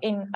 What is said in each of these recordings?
In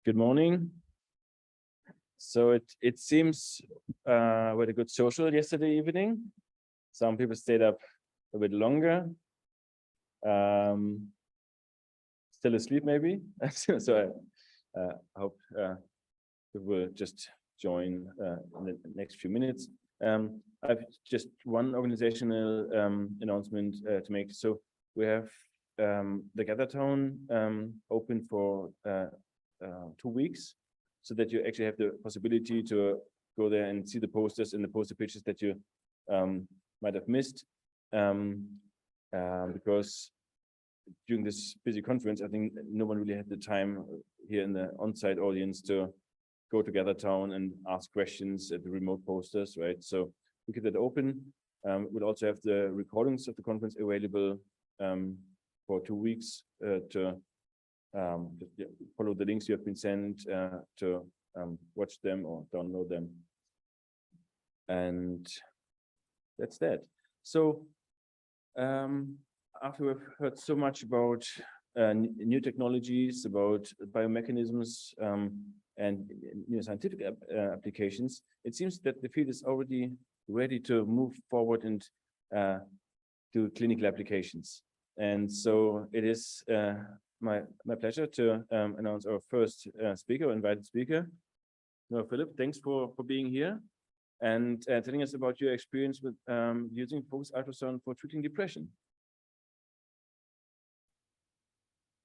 Good morning. So it seems we had a good social yesterday evening. Some people stayed up a bit longer. Still asleep maybe. So I hope you will just join in the next few minutes. I've just one organizational announcement to make. So we have the Gathertown open for 2 weeks, so that you actually have the possibility to go there and see the posters and the poster pictures that you might have missed. Because during this busy conference, I think no one really had the time here in the on-site audience to go to Gathertown and ask questions at the remote posters, right? So we keep that open. We'll also have the recordings of the conference available for 2 weeks to follow the links you have been sent to watch them or download them. And that's that. So after we've heard so much about new technologies, about biomechanisms and scientific applications, it seems that the field is already ready to move forward and do clinical applications. And so it is my pleasure to announce our first invited speaker. Noah Philip, thanks for being here and telling us about your experience with using focused ultrasound for treating depression.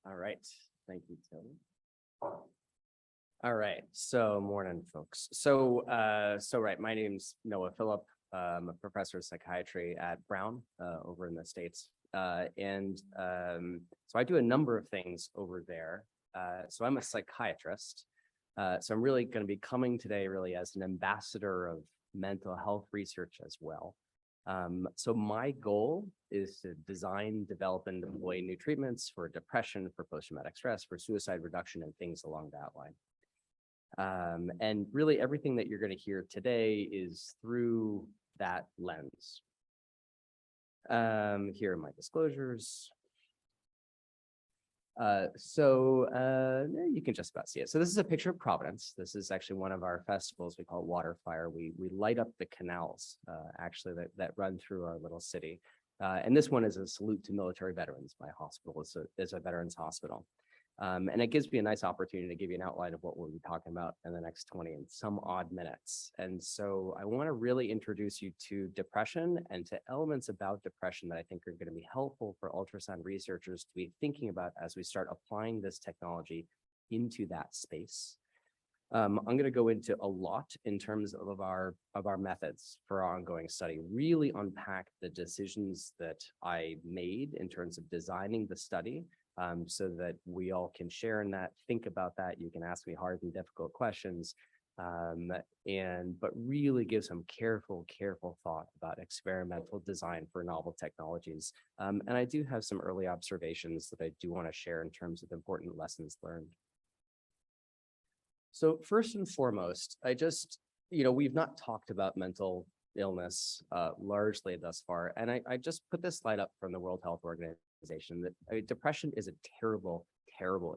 All right, thank you, Tony. All right, so morning, folks. So right, my name's Noah Philip. I'm a professor of psychiatry at Brown over in the States. So I do a number of things over there. So I'm a psychiatrist. So I'm really going to be coming today really as an ambassador of mental health research as well. So my goal is to design, develop, and deploy new treatments for depression, for post-traumatic stress, for suicide reduction, and things along that line. And really everything that you're going to hear today is through that lens. Here are my disclosures. You can just about see it. So this is a picture of Providence. This is actually one of our festivals. We call it Waterfire. We light up the canals actually that run through our little city. And this one is a salute to military veterans. My hospital is a veterans hospital. And it gives me a nice opportunity to give you an outline of what we'll be talking about in the next 20 and some odd minutes. And so I want to really introduce you to depression and to elements about depression that I think are going to be helpful for ultrasound researchers to be thinking about as we start applying this technology into that space. I'm going to go into a lot in terms of our methods for our ongoing study, really unpack the decisions that I made in terms of designing the study. So that we all can share in that, think about that. You can ask me hard and difficult questions, but really give some careful thought about experimental design for novel technologies. And I do have some early observations that I do want to share in terms of important lessons learned. So first and foremost, we've not talked about mental illness largely thus far. And I just put this slide up from the World Health Organization that depression is a terrible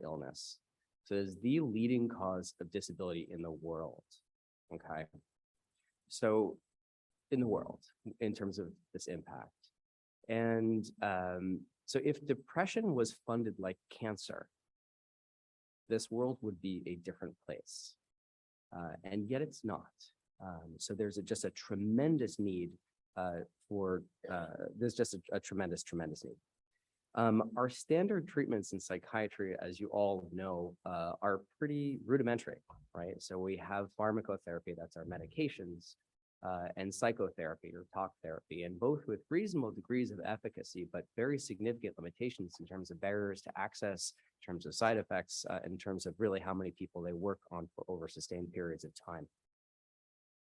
illness. So it is the leading cause of disability in the world. Okay. So in the world, in terms of this impact. And so if depression was funded like cancer, this world would be a different place. And yet it's not. So there's just a tremendous need there's just a tremendous need. Our standard treatments in psychiatry, as you all know, are pretty rudimentary, right? So we have pharmacotherapy, that's our medications, and psychotherapy or talk therapy, and both with reasonable degrees of efficacy, but very significant limitations in terms of barriers to access, in terms of side effects, in terms of really how many people they work on for over sustained periods of time.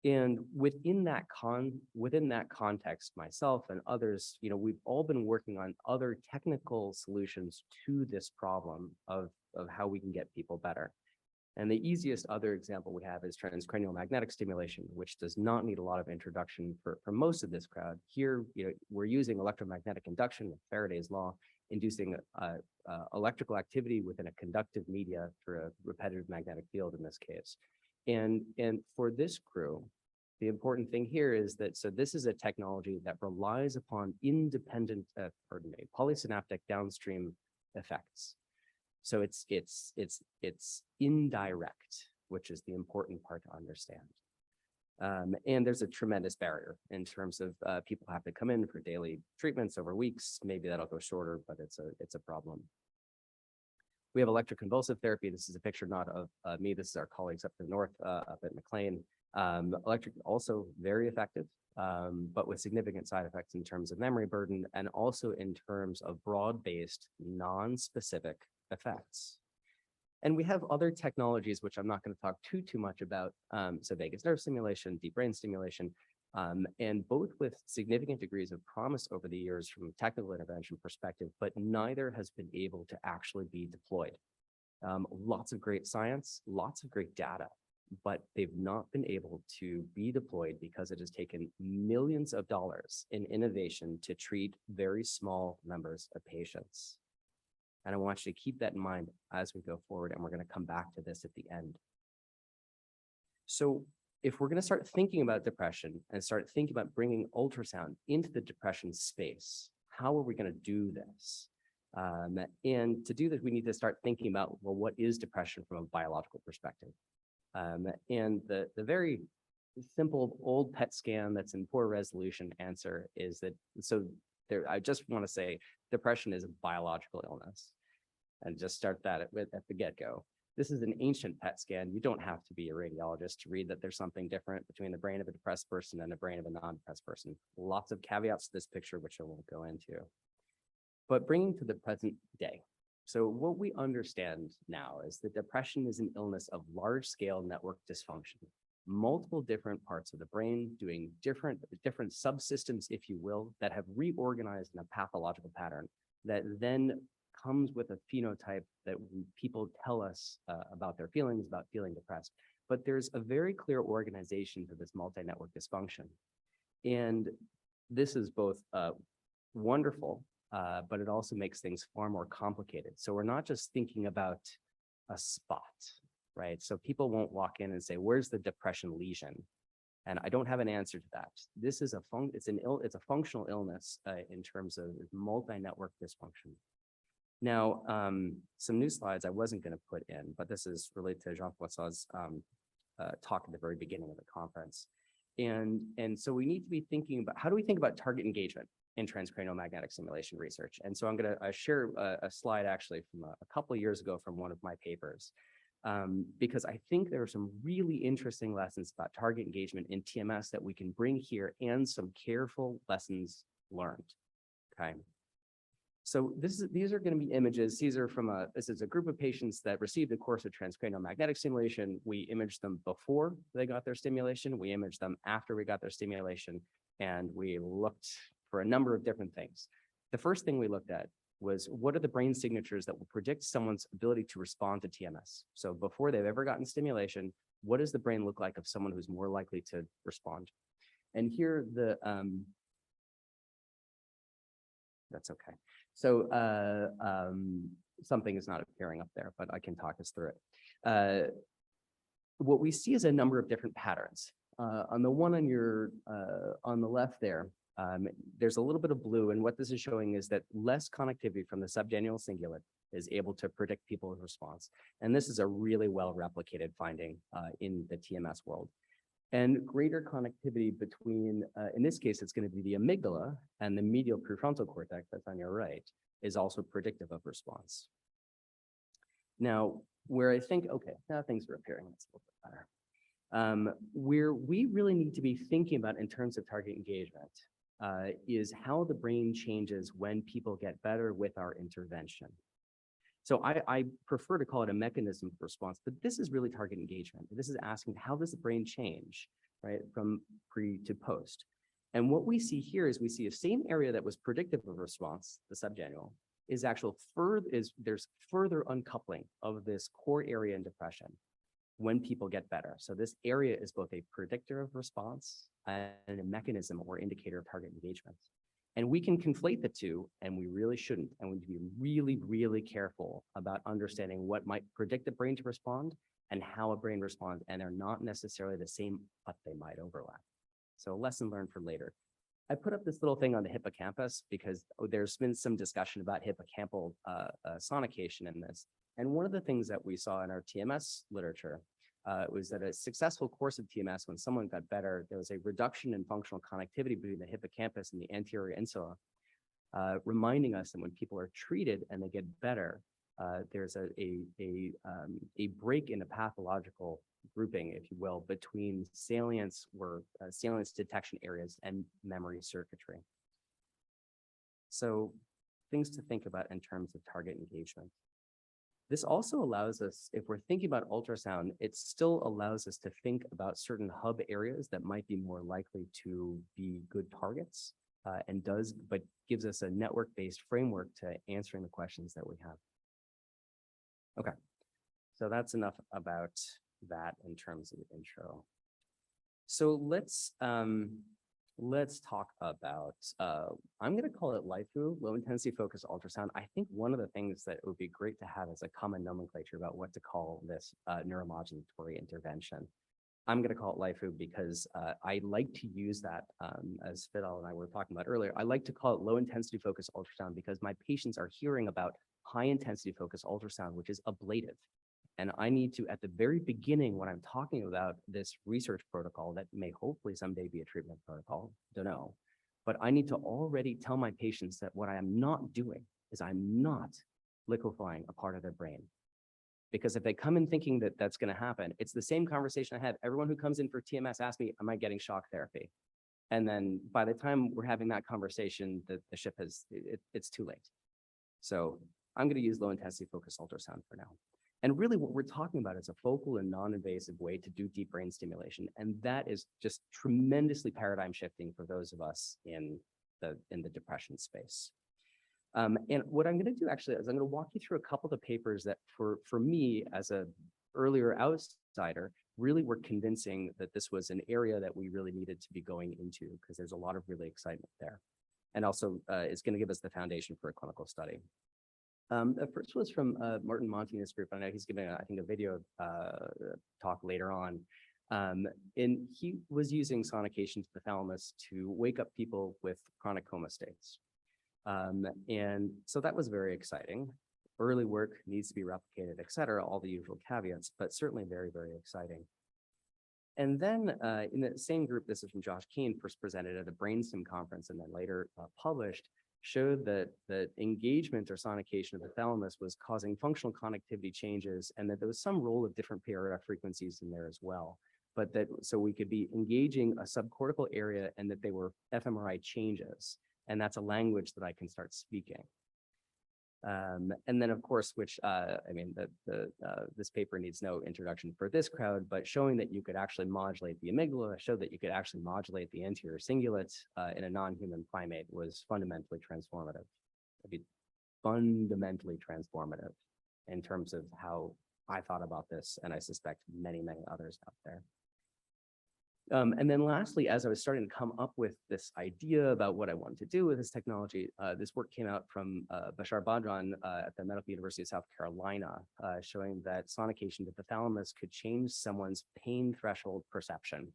And within that context, myself and others, we've all been working on other technical solutions to this problem of how we can get people better. And the easiest other example we have is transcranial magnetic stimulation, which does not need a lot of introduction for most of this crowd. Here, we're using electromagnetic induction with Faraday's law, inducing electrical activity within a conductive media through a repetitive magnetic field in this case. And for this crew, the important thing here is that, so this is a technology that relies upon independent, polysynaptic downstream effects. So it's indirect, which is the important part to understand. And there's a tremendous barrier in terms of people have to come in for daily treatments over weeks. Maybe that'll go shorter, but it's a problem. We have electroconvulsive therapy. This is a picture not of me. This is our colleagues up in the north, up at McLean. Electric also very effective, but with significant side effects in terms of memory burden and also in terms of broad-based, non-specific effects. And we have other technologies, which I'm not going to talk too much about. So vagus nerve stimulation, deep brain stimulation, and both with significant degrees of promise over the years from a technical intervention perspective, but neither has been able to actually be deployed. Lots of great science, lots of great data, but they've not been able to be deployed because it has taken millions of dollars in innovation to treat very small numbers of patients. And I want you to keep that in mind as we go forward, and we're going to come back to this at the end. So if we're going to start thinking about depression and start thinking about bringing ultrasound into the depression space, how are we going to do this? And to do this, we need to start thinking about, well, what is depression from a biological perspective? And the very simple old PET scan that's in poor resolution answer is that, so there, I just want to say depression is a biological illness, and just start that at the get-go. This is an ancient PET scan. You don't have to be a radiologist to read that there's something different between the brain of a depressed person and the brain of a non-depressed person. Lots of caveats to this picture, which I won't go into. But bringing to the present day. So what we understand now is that depression is an illness of large-scale network dysfunction. Multiple different parts of the brain doing different subsystems, if you will, that have reorganized in a pathological pattern that then comes with a phenotype that people tell us about their feelings, about feeling depressed. But there's a very clear organization to this multi-network dysfunction. And this is both wonderful, but it also makes things far more complicated. So we're not just thinking about a spot, right? So people won't walk in and say, where's the depression lesion? And I don't have an answer to that. This is it's a functional illness in terms of multi-network dysfunction. Now, some new slides I wasn't going to put in, but this is related to Jean-François's talk at the very beginning of the conference. And so we need to be thinking about, how do we think about target engagement in transcranial magnetic stimulation research? And so I'm going to share a slide actually from a couple of years ago from one of my papers, because I think there are some really interesting lessons about target engagement in TMS that we can bring here, and some careful lessons learned. Okay. So these are going to be images. These are from this is a group of patients that received a course of transcranial magnetic stimulation. We imaged them before they got their stimulation. We imaged them after we got their stimulation, and we looked for a number of different things. The first thing we looked at was, what are the brain signatures that will predict someone's ability to respond to TMS? So before they've ever gotten stimulation, what does the brain look like of someone who's more likely to respond? And here that's okay. So something is not appearing up there, but I can talk us through it. What we see is a number of different patterns. On the one on the left there, there's a little bit of blue, and what this is showing is that less connectivity from the subgenual cingulate is able to predict people's response. And this is a really well replicated finding in the TMS world. And greater connectivity between, in this case, it's going to be the amygdala and the medial prefrontal cortex that's on your right is also predictive of response. Now, where I think, okay, now things are appearing, that's a little bit better. Where we really need to be thinking about in terms of target engagement is how the brain changes when people get better with our intervention. So I prefer to call it a mechanism of response, but this is really target engagement. This is asking how does the brain change, right, from pre to post. And what we see here is we see a same area that was predictive of response, the subgenual, is there's further uncoupling of this core area in depression when people get better. So this area is both a predictor of response and a mechanism or indicator of target engagement. And we can conflate the two, and we really shouldn't. And we need to be really, really careful about understanding what might predict a brain to respond and how a brain responds. And they're not necessarily the same, but they might overlap. So a lesson learned for later. I put up this little thing on the hippocampus because there's been some discussion about hippocampal sonication in this. And one of the things that we saw in our TMS literature was that a successful course of TMS, when someone got better, there was a reduction in functional connectivity between the hippocampus and the anterior insula, reminding us that when people are treated and they get better, there's a break in the pathological grouping, if you will, between salience detection areas and memory circuitry. So things to think about in terms of target engagement. This also allows us, if we're thinking about ultrasound, it still allows us to think about certain hub areas that might be more likely to be good targets but gives us a network-based framework to answering the questions that we have. Okay, so that's enough about that in terms of the intro. So let's talk about, I'm going to call it LIFU, low intensity focused ultrasound. I think one of the things that it would be great to have is a common nomenclature about what to call this neuromodulatory intervention. I'm going to call it LIFU because I like to use that, as Fidel and I were talking about earlier, I like to call it low intensity focused ultrasound because my patients are hearing about high intensity focused ultrasound, which is ablative. And I need to, at the very beginning, when I'm talking about this research protocol that may hopefully someday be a treatment protocol, don't know, but I need to already tell my patients that what I am not doing is I'm not liquefying a part of their brain. Because if they come in thinking that that's going to happen, it's the same conversation I have. Everyone who comes in for TMS asks me, am I getting shock therapy? And then by the time we're having that conversation, the ship has, it's too late. So I'm going to use low intensity focused ultrasound for now. And really what we're talking about is a focal and non-invasive way to do deep brain stimulation. And that is just tremendously paradigm shifting for those of us in the depression space. And what I'm going to do actually is I'm going to walk you through a couple of the papers that for me as a earlier outsider really were convincing that this was an area that we really needed to be going into because there's a lot of really excitement there. And also it's going to give us the foundation for a clinical study. The first was from Martin Montigny's group. I know he's giving, I think, a video talk later on. And he was using sonication to the thalamus to wake up people with chronic coma states. And so that was very exciting. Early work needs to be replicated, et cetera, all the usual caveats, but certainly very, very exciting. And then in the same group, this is from Josh Keane, first presented at a brainstem conference and then later published, showed that engagement or sonication of the thalamus was causing functional connectivity changes and that there was some role of different PRF frequencies in there as well. But that so we could be engaging a subcortical area and that they were fMRI changes. And that's a language that I can start speaking. And then, of course, which I mean, this paper needs no introduction for this crowd, but showing that you could actually modulate the amygdala, showed that you could actually modulate the anterior cingulate in a non-human primate was fundamentally transformative. It'd be fundamentally transformative in terms of how I thought about this, and I suspect many, many others out there. And then lastly, as I was starting to come up with this idea about what I wanted to do with this technology, this work came out from Bashar Badran at the Medical University of South Carolina, showing that sonication to the thalamus could change someone's pain threshold perception.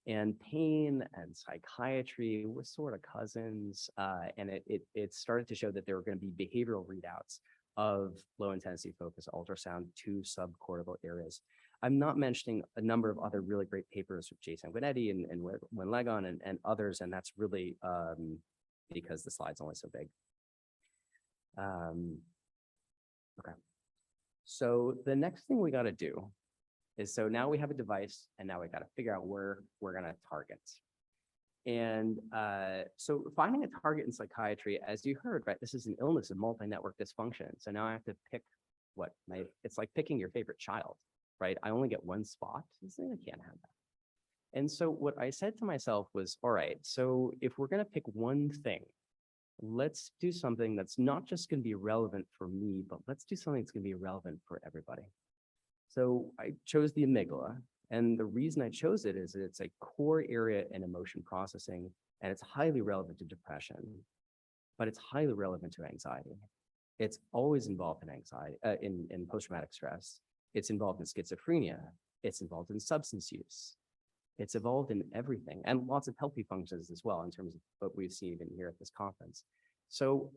And pain and psychiatry were sort of cousins, and it started to show that there were going to be behavioral readouts of low intensity focus ultrasound to subcortical areas. I'm not mentioning a number of other really great papers with Jay Sanguinetti and Wenlegon and others, and that's really because the slide's only so big. Okay. So the next thing we got to do is, so now we have a device, and now we got to figure out where we're going to target. And so finding a target in psychiatry, as you heard, right, this is an illness of multi-network dysfunction. So now I have to pick it's like picking your favorite child, right? I only get one spot. I can't have that. And so what I said to myself was, all right, so if we're going to pick one thing, let's do something that's not just going to be relevant for me, but let's do something that's going to be relevant for everybody. So I chose the amygdala. And the reason I chose it is that it's a core area in emotion processing, and it's highly relevant to depression, but it's highly relevant to anxiety. It's always involved in anxiety, in post-traumatic stress. It's involved in schizophrenia. It's involved in substance use. It's involved in everything, and lots of healthy functions as well, in terms of what we've seen even here at this conference. So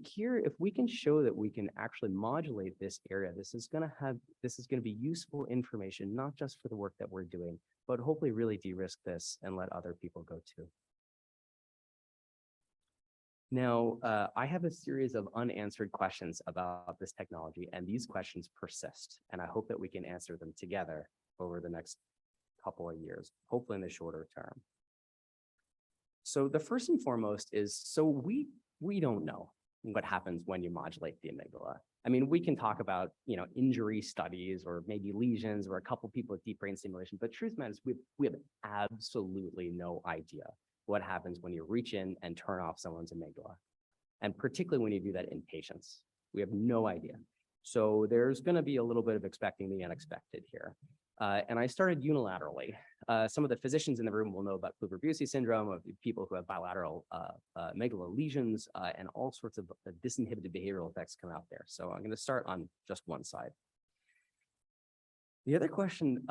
here, if we can show that we can actually modulate this area, this is going to be useful information, not just for the work that we're doing, but hopefully really de-risk this and let other people go too. Now, I have a series of unanswered questions about this technology, and these questions persist, and I hope that we can answer them together over the next couple of years, hopefully in the shorter term. So the first and foremost is, so we don't know what happens when you modulate the amygdala. I mean, we can talk about, injury studies or maybe lesions or a couple people with deep brain stimulation, but truth matters, we have absolutely no idea what happens when you reach in and turn off someone's amygdala. And particularly when you do that in patients, we have no idea. So there's going to be a little bit of expecting the unexpected here. And I started unilaterally. Some of the physicians in the room will know about Kluver-Bucy syndrome, of people who have bilateral amygdala lesions, and all sorts of disinhibited behavioral effects come out there. So I'm going to start on just one side. The other question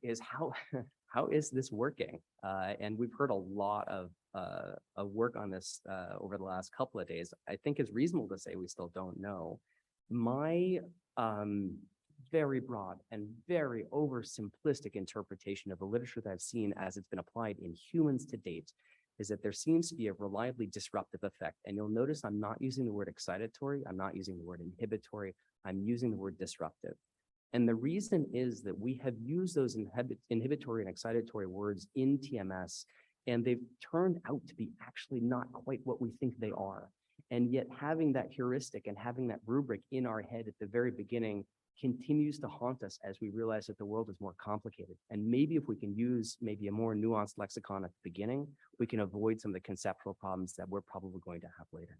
is how is this working? And we've heard a lot of work on this over the last couple of days. I think it's reasonable to say we still don't know. My very broad and very oversimplistic interpretation of the literature that I've seen as it's been applied in humans to date is that there seems to be a reliably disruptive effect. And you'll notice I'm not using the word excitatory, I'm not using the word inhibitory, I'm using the word disruptive. And the reason is that we have used those inhibitory and excitatory words in TMS, and they've turned out to be actually not quite what we think they are. And yet having that heuristic and having that rubric in our head at the very beginning continues to haunt us as we realize that the world is more complicated. And maybe if we can use maybe a more nuanced lexicon at the beginning, we can avoid some of the conceptual problems that we're probably going to have later.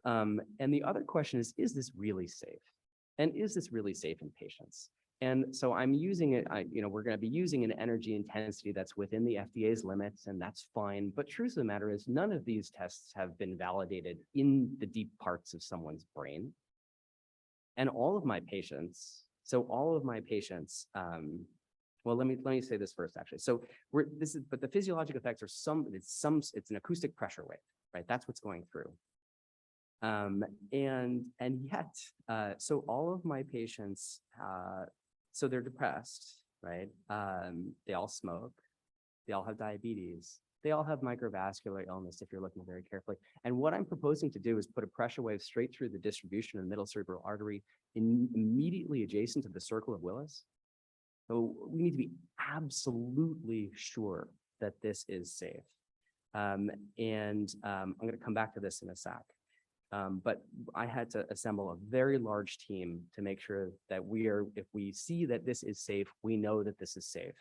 And the other question is this really safe? And is this really safe in patients? And so I'm using it, we're going to be using an energy intensity that's within the FDA's limits, and that's fine. But truth of the matter is none of these tests have been validated in the deep parts of someone's brain. And all of my patients, well, let me say this first, actually. So but the physiologic effects are it's an acoustic pressure wave, right? That's what's going through. And yet, so all of my patients, so they're depressed, right? They all smoke, they all have diabetes, they all have microvascular illness if you're looking very carefully. And what I'm proposing to do is put a pressure wave straight through the distribution of the middle cerebral artery immediately adjacent to the circle of Willis. So we need to be absolutely sure that this is safe. I'm going to come back to this in a sec. But I had to assemble a very large team to make sure that if we see that this is safe, we know that this is safe.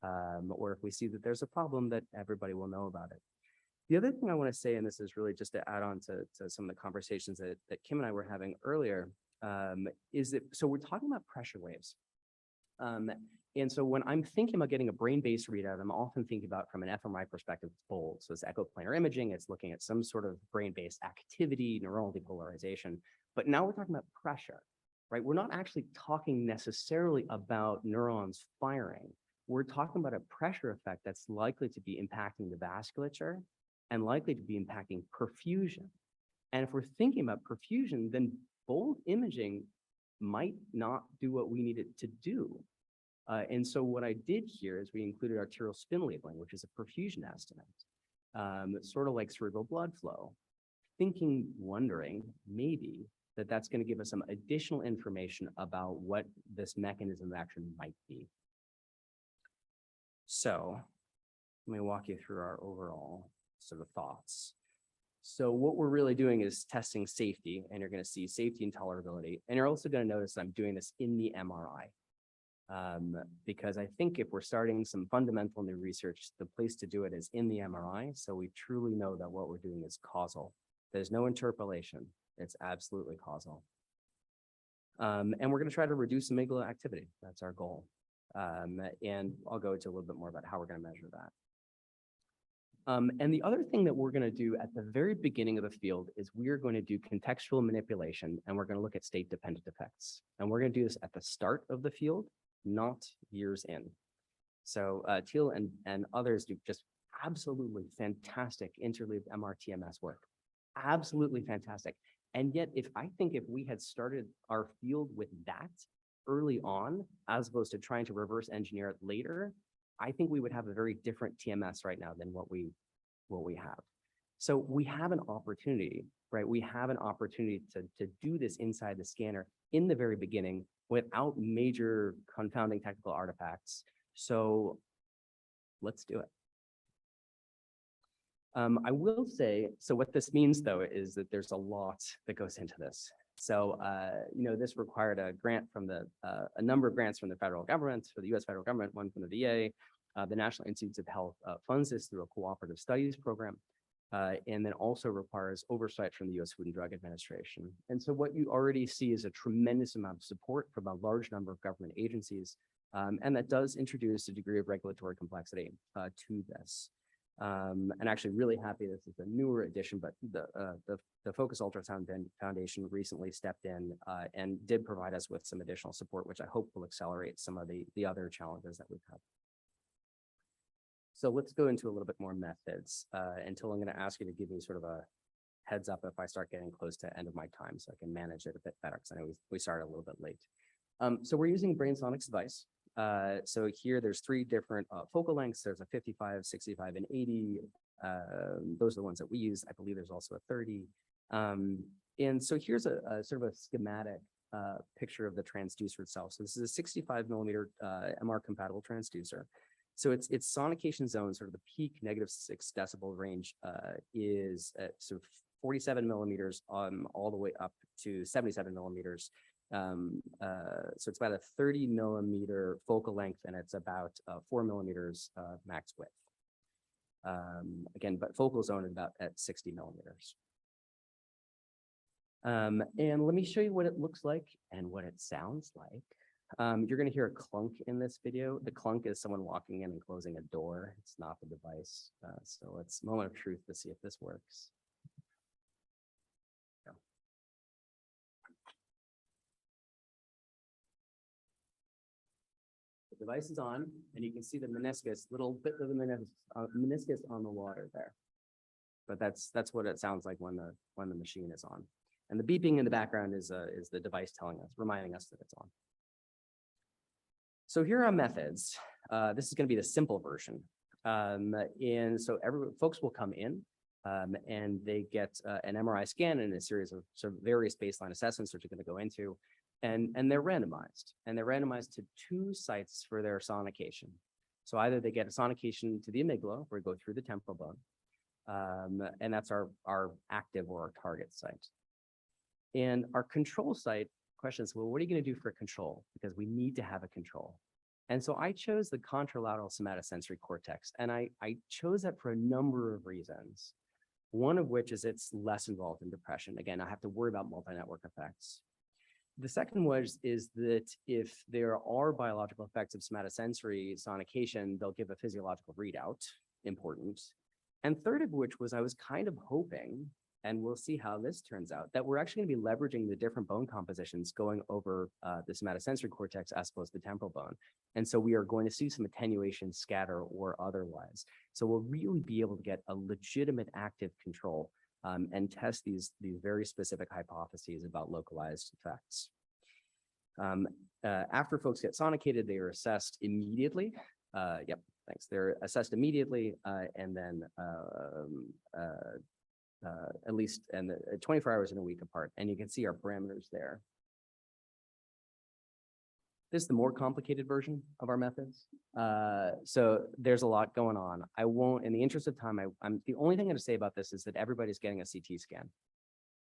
Or if we see that there's a problem, that everybody will know about it. The other thing I want to say, and this is really just to add on to some of the conversations that Kim and I were having earlier, is that, so we're talking about pressure waves. And so when I'm thinking about getting a brain-based readout, I'm often thinking about from an fMRI perspective, it's bold. So it's echoplanar imaging, it's looking at some sort of brain-based activity, neuronal depolarization. But now we're talking about pressure, right? We're not actually talking necessarily about neurons firing. We're talking about a pressure effect that's likely to be impacting the vasculature and likely to be impacting perfusion. And if we're thinking about perfusion, then bold imaging might not do what we need it to do. And so what I did here is we included arterial spin labeling, which is a perfusion estimate, sort of like cerebral blood flow, wondering maybe that's going to give us some additional information about what this mechanism of action might be. So let me walk you through our overall sort of thoughts. So what we're really doing is testing safety, and you're going to see safety and tolerability. And you're also going to notice that I'm doing this in the MRI. Because I think if we're starting some fundamental new research, the place to do it is in the MRI. So we truly know that what we're doing is causal. There's no interpolation. It's absolutely causal. And we're going to try to reduce amygdala activity. That's our goal. And I'll go into a little bit more about how we're going to measure that. And the other thing that we're going to do at the very beginning of the field is we're going to do contextual manipulation, and we're going to look at state-dependent effects. And we're going to do this at the start of the field, not years in. So Teal and others do just absolutely fantastic interleaved MRTMS work. Absolutely fantastic. And yet, if we had started our field with that early on, as opposed to trying to reverse engineer it later, I think we would have a very different TMS right now than what we have. So we have an opportunity, right? We have an opportunity to do this inside the scanner in the very beginning without major confounding technical artifacts. So let's do it. I will say, so what this means though, is that there's a lot that goes into this. So, this required a grant from a number of grants from the federal government, for the US federal government, one from the VA, the National Institutes of Health funds this through a cooperative studies program, and then also requires oversight from the US Food and Drug Administration. And so what you already see is a tremendous amount of support from a large number of government agencies, and that does introduce a degree of regulatory complexity to this. And actually really happy this is a newer addition, but the Focus Ultrasound Foundation recently stepped in and did provide us with some additional support, which I hope will accelerate some of the other challenges that we've had. So let's go into a little bit more methods. Until I'm going to ask you to give me sort of a heads up if I start getting close to end of my time so I can manage it a bit better, because I know we started a little bit late. So we're using BrainSonics device. So here there's three different focal lengths. There's a 55, 65, and 80. Those are the ones that we use. I believe there's also a 30. And so here's a sort of a schematic picture of the transducer itself. So this is a 65 millimeter MR compatible transducer. So its sonication zone, sort of the peak -6 decibel range, is at sort of 47 millimeters all the way up to 77 millimeters. So it's about a 30 millimeter focal length, and it's about 4 millimeters max width. Again, but focal zone is about at 60 millimeters. And let me show you what it looks like and what it sounds like. You're going to hear a clunk in this video. The clunk is someone walking in and closing a door. It's not the device. So it's a moment of truth to see if this works. The device is on, and you can see the meniscus, little bit of the meniscus on the water there. But that's what it sounds like when the machine is on. And the beeping in the background is the device telling us, reminding us that it's on. So here are methods. This is going to be the simple version. And so folks will come in and they get an MRI scan and a series of sort of various baseline assessments, which you're going to go into. And they're randomized, to 2 sites for their sonication. So either they get a sonication to the amygdala, where we go through the temporal bone, and that's our active or our target site. And our control site question is, well, what are you going to do for control? Because we need to have a control. And so I chose the contralateral somatosensory cortex, and I chose that for a number of reasons. One of which is it's less involved in depression. Again, I have to worry about multi-network effects. The second is that if there are biological effects of somatosensory sonication, they'll give a physiological readout, important. And third of which was I was kind of hoping, and we'll see how this turns out, that we're actually going to be leveraging the different bone compositions going over the somatosensory cortex as opposed to the temporal bone. And so we are going to see some attenuation, scatter, or otherwise. So we'll really be able to get a legitimate active control and test these very specific hypotheses about localized effects. After folks get sonicated, they are assessed immediately. Yep, thanks. They're assessed immediately and then at least 24 hours in a week apart. And you can see our parameters there. This is the more complicated version of our methods. So there's a lot going on. I won't, in the interest of time, I'm the only thing I'm going to say about this is that everybody's getting a CT scan.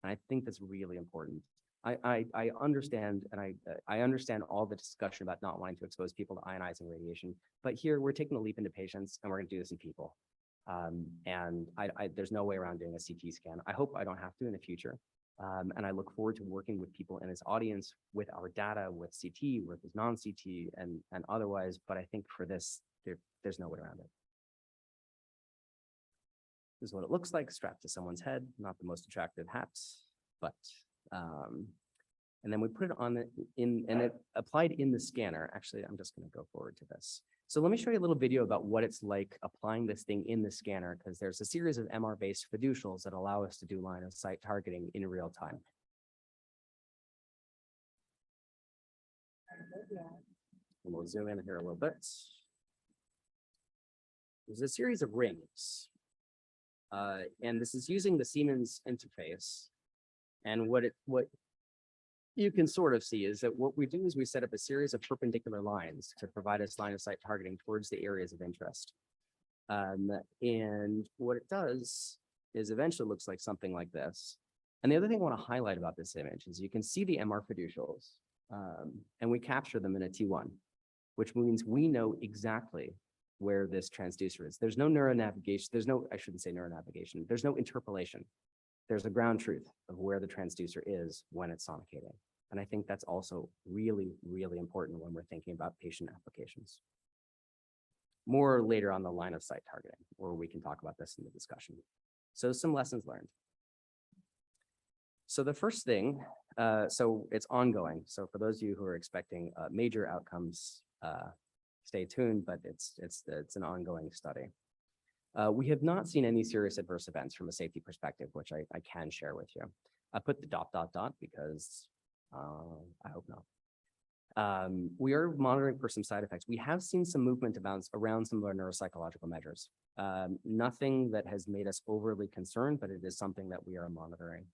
And I think that's really important. I understand, and I understand all the discussion about not wanting to expose people to ionizing radiation, but here we're taking a leap into patients and we're going to do this in people. And there's no way around doing a CT scan. I hope I don't have to in the future. And I look forward to working with people in this audience with our data, with CT, with non-CT, and otherwise. But I think for this, there's no way around it. This is what it looks like strapped to someone's head. Not the most attractive hats, but and then we put it on and it applied in the scanner. Actually, I'm just going to go forward to this. So let me show you a little video about what it's like applying this thing in the scanner, because there's a series of MR-based fiducials that allow us to do line of sight targeting in real time. And we'll zoom in here a little bit. There's a series of rings, and this is using the Siemens interface. And what you can sort of see is that what we do is we set up a series of perpendicular lines to provide us line of sight targeting towards the areas of interest. And what it does is eventually looks like something like this. And the other thing I want to highlight about this image is you can see the MR fiducials, and we capture them in a T1, which means we know exactly where this transducer is. There's no neuronavigation. I shouldn't say neuronavigation. There's no interpolation. There's a ground truth of where the transducer is when it's sonicating. And I think that's also really, really important when we're thinking about patient applications. More later on the line of sight targeting, or we can talk about this in the discussion. So some lessons learned. So the first thing, so it's ongoing. So for those of you who are expecting major outcomes, stay tuned, but it's an ongoing study. We have not seen any serious adverse events from a safety perspective, which I can share with you. I put the ... because I hope not. We are monitoring for some side effects. We have seen some movement around some of our neuropsychological measures. Nothing that has made us overly concerned, but it is something that we are monitoring.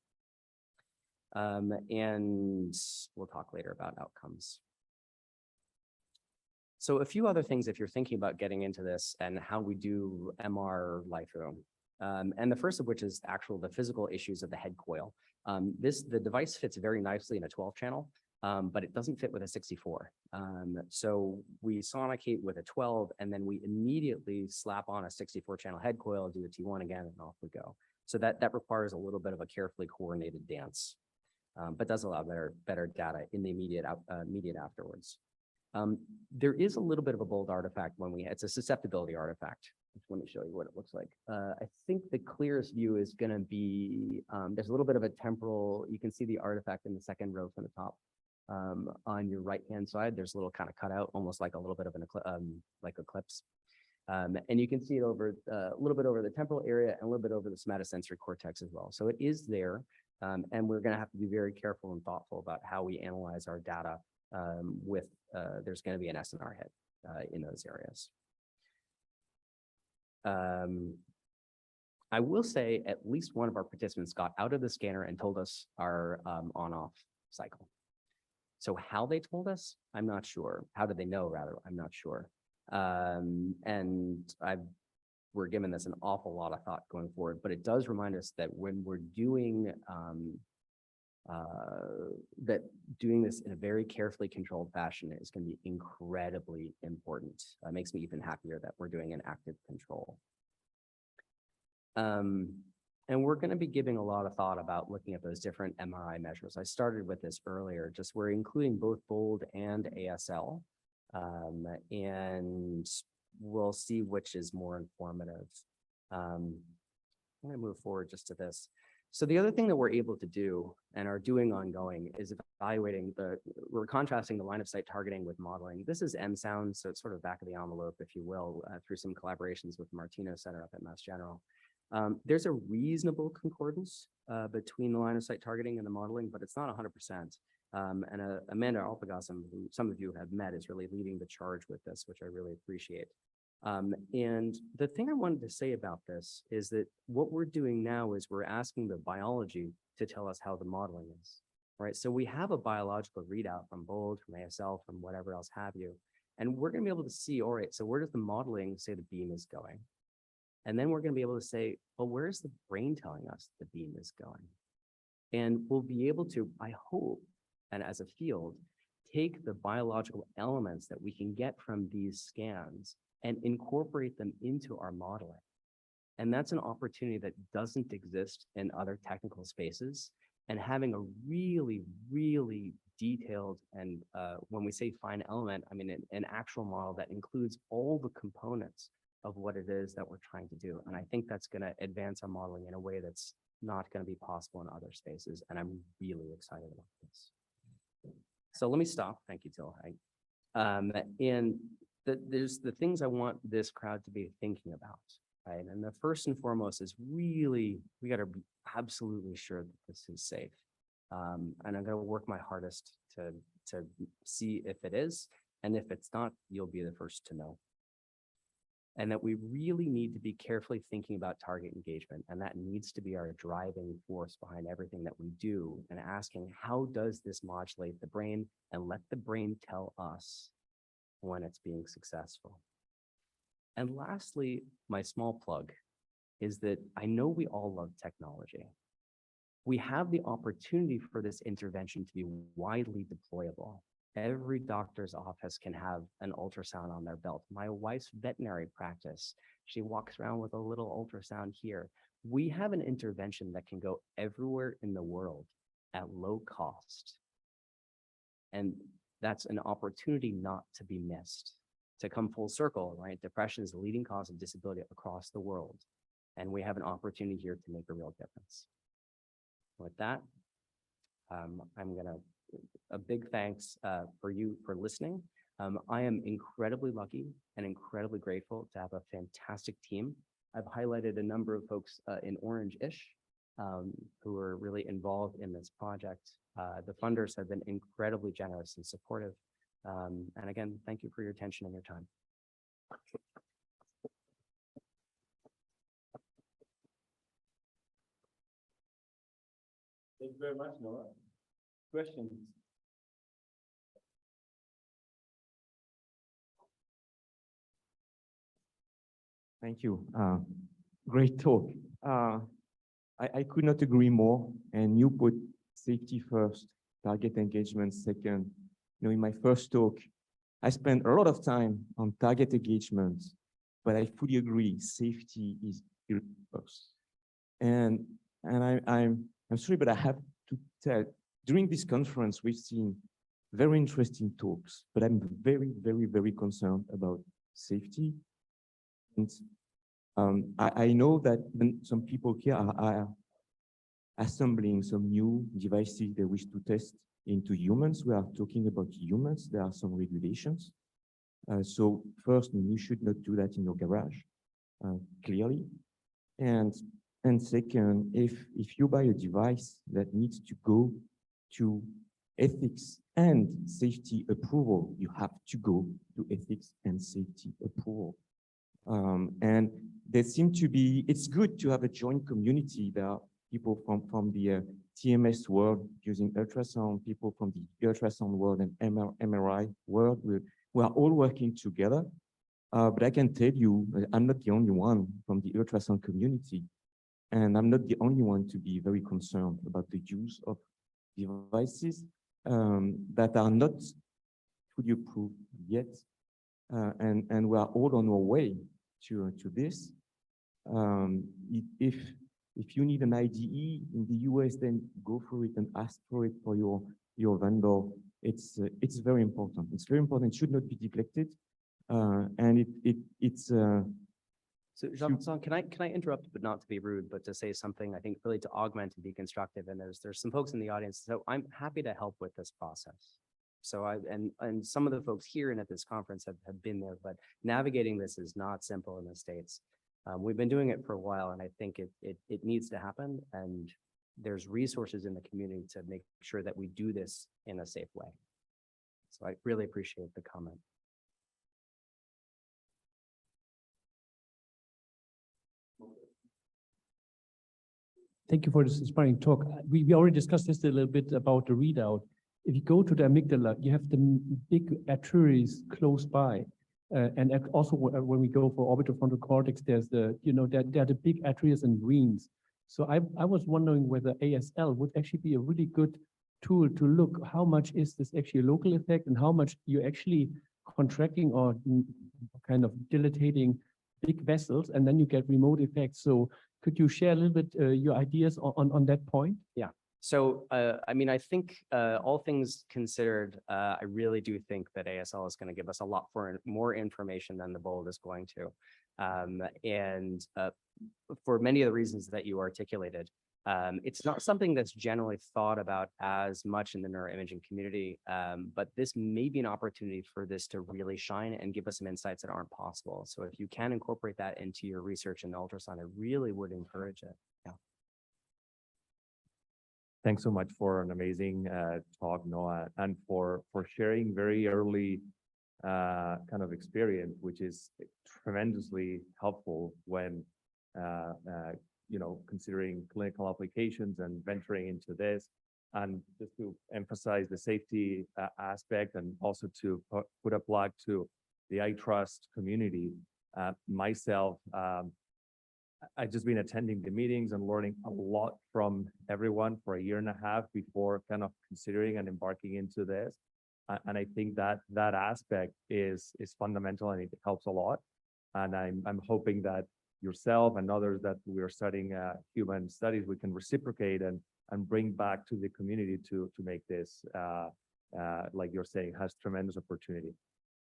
And we'll talk later about outcomes. So a few other things if you're thinking about getting into this and how we do MR LIFO. And the first of which is the physical issues of the head coil. The device fits very nicely in a 12 channel, but it doesn't fit with a 64. So we sonicate with a 12 and then we immediately slap on a 64 channel head coil, do a T1 again, and off we go. So that requires a little bit of a carefully coordinated dance, but does allow better data in the immediate afterwards. There is a little bit of a bold artifact it's a susceptibility artifact. Let me show you what it looks like. I think the clearest view is going to be, there's a little bit of a temporal, you can see the artifact in the second row from the top. On your right-hand side, there's a little kind of cutout, almost like a little bit of an eclipse. And you can see it over a little bit over the temporal area and a little bit over the somatosensory cortex as well. So it is there, and we're going to have to be very careful and thoughtful about how we analyze our data there's going to be an SNR hit in those areas. I will say at least one of our participants got out of the scanner and told us our on-off cycle. So how they told us, I'm not sure. How did they know, rather? I'm not sure. And we're giving this an awful lot of thought going forward, but it does remind us that when we're doing doing this in a very carefully controlled fashion is going to be incredibly important. Makes me even happier that we're doing an active control. And we're going to be giving a lot of thought about looking at those different MRI measures. I started with this earlier, just we're including both BOLD and ASL. And we'll see which is more informative. I'm going to move forward just to this. So the other thing that we're able to do and are doing ongoing is evaluating we're contrasting the line of sight targeting with modeling. This is M-Sound, so it's sort of back of the envelope, if you will, through some collaborations with Martino Center up at Mass General. There's a reasonable concordance between the line of sight targeting and the modeling, but it's not 100%. And Amanda Alpagasam, who some of you have met, is really leading the charge with this, which I really appreciate. And the thing I wanted to say about this is that what we're doing now is we're asking the biology to tell us how the modeling is, right? So we have a biological readout from BOLD, from ASL, from whatever else have you, and we're going to be able to see, all right, so where does the modeling say the beam is going? And then we're going to be able to say, well, where's the brain telling us the beam is going? And we'll be able to, I hope, and as a field, take the biological elements that we can get from these scans and incorporate them into our modeling. And that's an opportunity that doesn't exist in other technical spaces. And having a really, really detailed and when we say fine element, I mean an actual model that includes all the components of what it is that we're trying to do. And I think that's going to advance our modeling in a way that's not going to be possible in other spaces. And I'm really excited about this. So let me stop. Thank you, Till. And there's the things I want this crowd to be thinking about, right? And the first and foremost is really, we got to be absolutely sure that this is safe. And I'm going to work my hardest to see if it is. And if it's not, you'll be the first to know. And that we really need to be carefully thinking about target engagement. And that needs to be our driving force behind everything that we do, and asking, how does this modulate the brain, and let the brain tell us when it's being successful. And lastly, my small plug is that I know we all love technology. We have the opportunity for this intervention to be widely deployable. Every doctor's office can have an ultrasound on their belt. My wife's veterinary practice, she walks around with a little ultrasound here. We have an intervention that can go everywhere in the world at low cost. And that's an opportunity not to be missed. To come full circle, right? Depression is the leading cause of disability across the world. And we have an opportunity here to make a real difference. With that, a big thanks for you for listening. I am incredibly lucky and incredibly grateful to have a fantastic team. I've highlighted a number of folks in orange-ish who are really involved in this project. The funders have been incredibly generous and supportive. And again, thank you for your attention and your time. Thank you very much, Noah. Questions? Thank you. Great talk. I could not agree more. And you put safety first, target engagement second. You know, in my first talk, I spent a lot of time on target engagement, but I fully agree, safety is first. And I'm sorry, but I have to tell, during this conference, we've seen very interesting talks, but I'm very, very, very concerned about safety. And I know that some people here are assembling some new devices they wish to test into humans. We are talking about humans. There are some regulations. So first, you should not do that in your garage, clearly. And second, if you buy a device that needs to go to ethics and safety approval, you have to go to ethics and safety approval. And there seem to be, it's good to have a joint community. There are people from the TMS world using ultrasound, people from the ultrasound world and MRI world. We are all working together. But I can tell you, I'm not the only one from the ultrasound community. And I'm not the only one to be very concerned about the use of devices that are not fully approved yet. And we are all on our way to this. If If you need an IDE in the US, then go for it and ask for it for your vendor. It's very important. It's very important. It should not be neglected. And it's So Jean-François, can I interrupt, but not to be rude, but to say something, I think really to augment and be constructive. And there's some folks in the audience, so I'm happy to help with this process. So and some of the folks here and at this conference have been there, but navigating this is not simple in the States. We've been doing it for a while, and I think it needs to happen. And there's resources in the community to make sure that we do this in a safe way. So I really appreciate the comment. Thank you for this inspiring talk. We already discussed this a little bit about the readout. If you go to the amygdala, you have the big arteries close by. Also when we go for orbitofrontal cortex, there's the, there are the big arteries and veins. So I was wondering whether ASL would actually be a really good tool to look how much is this actually a local effect and how much you're actually contracting or kind of dilatating big vessels, and then you get remote effects. So could you share a little bit your ideas on that point? Yeah. So, I mean, I think all things considered, I really do think that ASL is going to give us a lot more information than the BOLD is going to. For many of the reasons that you articulated, it's not something that's generally thought about as much in the neuroimaging community, but this may be an opportunity for this to really shine and give us some insights that aren't possible. So if you can incorporate that into your research in ultrasound, I really would encourage it. Yeah. Thanks so much for an amazing talk, Noah, and for sharing very early kind of experience, which is tremendously helpful when considering clinical applications and venturing into this. And just to emphasize the safety aspect, and also to put a plug to the iTrust community. Myself, I've just been attending the meetings and learning a lot from everyone for a year and a half before kind of considering and embarking into this. And I think that aspect is fundamental, and it helps a lot. And I'm hoping that yourself and others that we are studying human studies, we can reciprocate and bring back to the community to make this, like you're saying, has tremendous opportunity.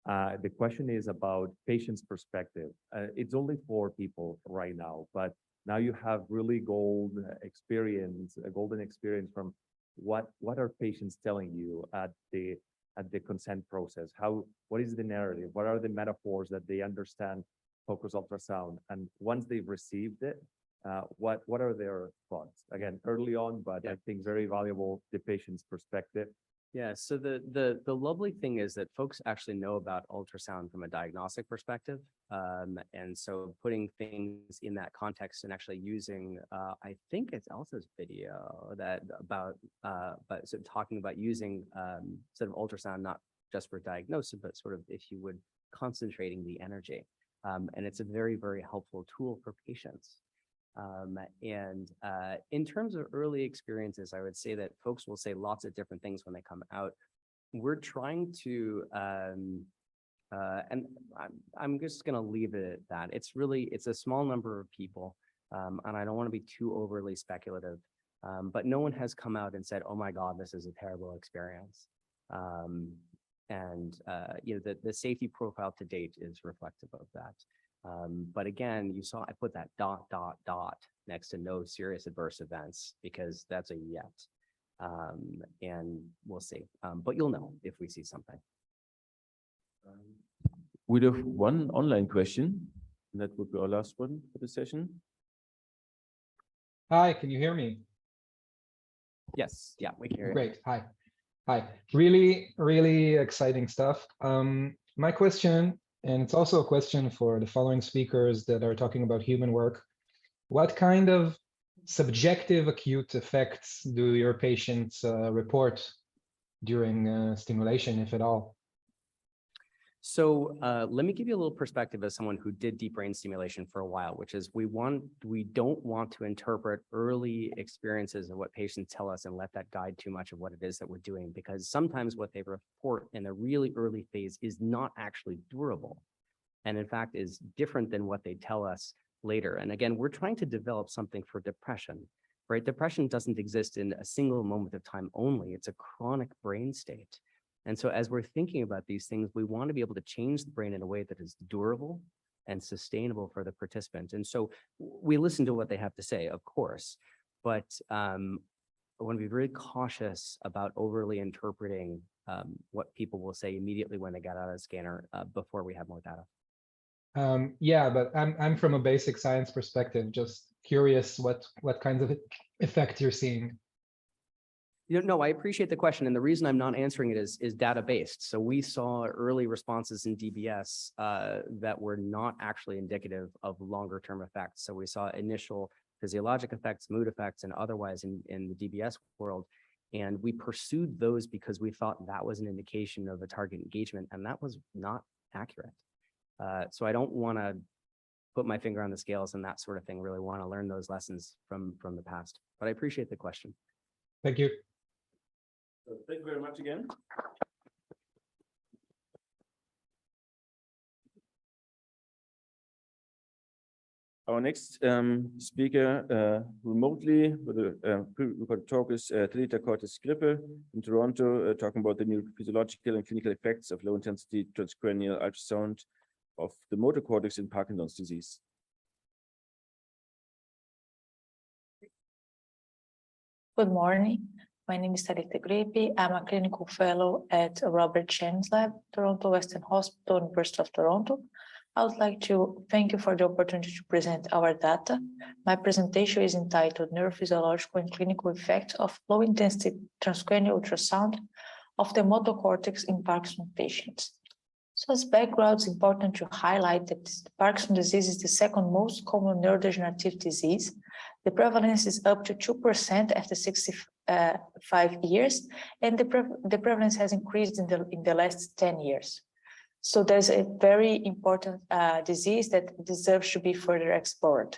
The question is about patient's perspective. It's only 4 people right now, but now you have really a golden experience from what are patients telling you at the consent process? What is the narrative? What are the metaphors that they understand focus ultrasound? And once they've received it, what are their thoughts? Again, early on, but I think very valuable, the patient's perspective. Yeah, so the lovely thing is that folks actually know about ultrasound from a diagnostic perspective. And so putting things in that context and actually using, I think it's Elsa's video but so talking about using sort of ultrasound, not just for diagnosis, but sort of, if you would, concentrating the energy. And it's a very, very helpful tool for patients. In terms of early experiences, I would say that folks will say lots of different things when they come out. We're trying to, and I'm just going to leave it at that. It's a small number of people, and I don't want to be too overly speculative, but no one has come out and said, oh my God, this is a terrible experience. The safety profile to date is reflective of that. But again, you saw I put that ... next to no serious adverse events, because that's a yet. And we'll see. But you'll know if we see something. We have one online question. That would be our last one for the session. Hi, can you hear me? Yes. Yeah, we can hear you. Great. Hi. Really, really exciting stuff. My question, and it's also a question for the following speakers that are talking about human work. What kind of subjective acute effects do your patients report during stimulation, if at all? So let me give you a little perspective as someone who did deep brain stimulation for a while, which is we don't want to interpret early experiences of what patients tell us and let that guide too much of what it is that we're doing, because sometimes what they report in the really early phase is not actually durable, and in fact is different than what they tell us later. And again, we're trying to develop something for depression, right? Depression doesn't exist in a single moment of time only. It's a chronic brain state. And so as we're thinking about these things, we want to be able to change the brain in a way that is durable and sustainable for the participant. And so we listen to what they have to say, of course, but I want to be very cautious about overly interpreting what people will say immediately when they get out of the scanner before we have more data. Yeah, but I'm from a basic science perspective, just curious what kinds of effect you're seeing. No, I appreciate the question. And the reason I'm not answering it is data-based. So we saw early responses in DBS that were not actually indicative of longer term effects. So we saw initial physiologic effects, mood effects, and otherwise in the DBS world. And we pursued those because we thought that was an indication of a target engagement, and that was not accurate. So I don't want to put my finger on the scales and that sort of thing, really want to learn those lessons from the past. But I appreciate the question. Thank you. So thank you very much again. Our next speaker remotely with a pre-recorded talk is Trilita Cortes-Grippe in Toronto, talking about the new physiological and clinical effects of low-intensity transcranial ultrasound of the motor cortex in Parkinson's disease. Good morning. My name is Trilita Cortes-Grippe. I'm a clinical fellow at Robert Chen's lab, Toronto Western Hospital, University of Toronto. I would like to thank you for the opportunity to present our data. My presentation is entitled Neurophysiological and Clinical Effects of Low-Intensity Transcranial Ultrasound of the Motor Cortex in Parkinson's patients. So as background, it's important to highlight that Parkinson's disease is the second most common neurodegenerative disease. The prevalence is up to 2% after 65 years, and the prevalence has increased in the last 10 years. So there's a very important disease that deserves to be further explored.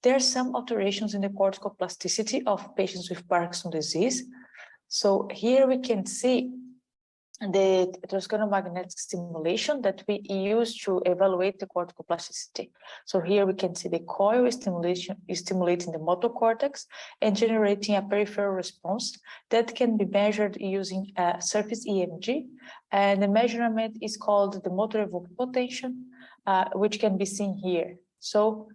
There are some alterations in the cortical plasticity of patients with Parkinson's disease. So here we can see the transcranial magnetic stimulation that we use to evaluate the cortical plasticity. So here we can see the coil stimulation is stimulating the motor cortex and generating a peripheral response that can be measured using a surface EMG. And the measurement is called the motor evoked potential, which can be seen here. So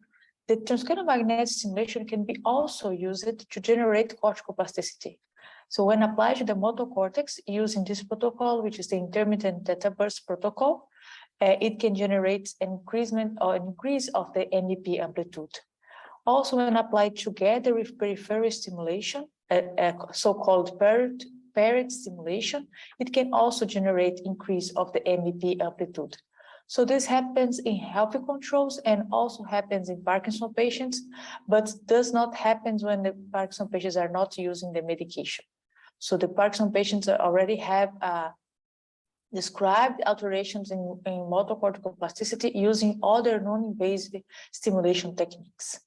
the transcranial magnetic stimulation can be also used to generate cortical plasticity. So when applied to the motor cortex using this protocol, which is the intermittent theta burst protocol, it can generate an increase of the MEP amplitude. Also, when applied together with peripheral stimulation, so-called paired stimulation, it can also generate increase of the MEP amplitude. So this happens in healthy controls and also happens in Parkinson's patients, but does not happen when the Parkinson's patients are not using the medication. So the Parkinson's patients already have described alterations in motor cortical plasticity using other non-invasive stimulation techniques.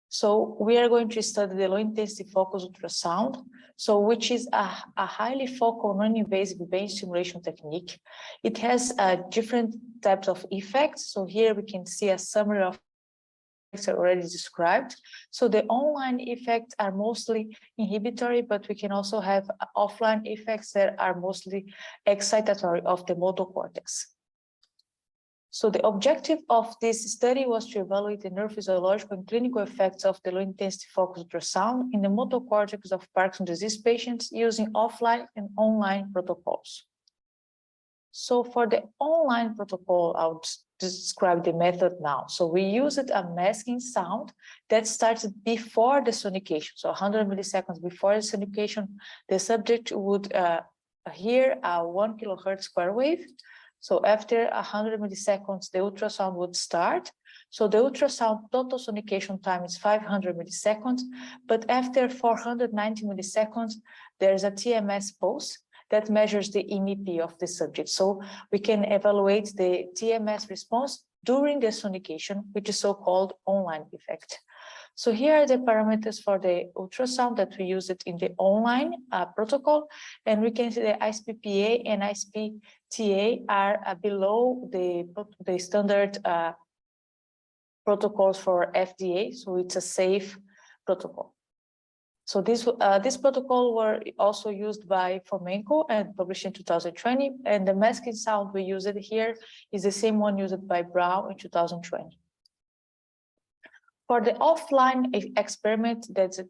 So we are going to study the low-intensity focused ultrasound, so which is a highly focal non-invasive brain stimulation technique. It has different types of effects. So here we can see a summary of already described. So the online effects are mostly inhibitory, but we can also have offline effects that are mostly excitatory of the motor cortex. So the objective of this study was to evaluate the neurophysiological and clinical effects of the low-intensity focused ultrasound in the motor cortex of Parkinson's disease patients using offline and online protocols. So for the online protocol, I'll describe the method now. So we used a masking sound that started before the sonication. So 100 milliseconds before the sonication, the subject would hear a 1 kilohertz square wave. So after 100 milliseconds, the ultrasound would start. So the ultrasound total sonication time is 500 milliseconds, but after 490 milliseconds, there's a TMS pulse that measures the MEP of the subject. So we can evaluate the TMS response during the sonication, which is so-called online effect. So here are the parameters for the ultrasound that we used in the online protocol. And we can see the ISPPA and ISPTA are below the standard protocols for FDA, so it's a safe protocol. So this protocol were also used by FUN22 and published in 2020, and the masking sound we used here is the same one used by Brown in 2020. For the offline experiment, that's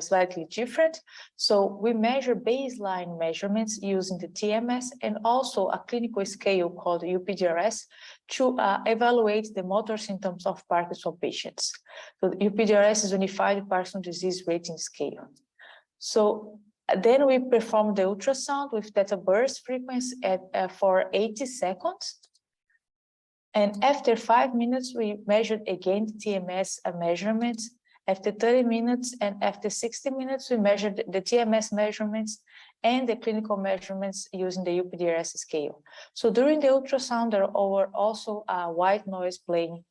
slightly different. So we measure baseline measurements using the TMS and also a clinical scale called UPDRS to evaluate the motor symptoms of Parkinson patients. So the UPDRS is Unified Parkinson Disease Rating Scale. So then we perform the ultrasound with theta burst frequency for 80 seconds. And after 5 minutes, we measured again the TMS measurements. After 30 minutes and after 60 minutes, we measured the TMS measurements and the clinical measurements using the UPDRS scale. So during the ultrasound, there were also white noise playing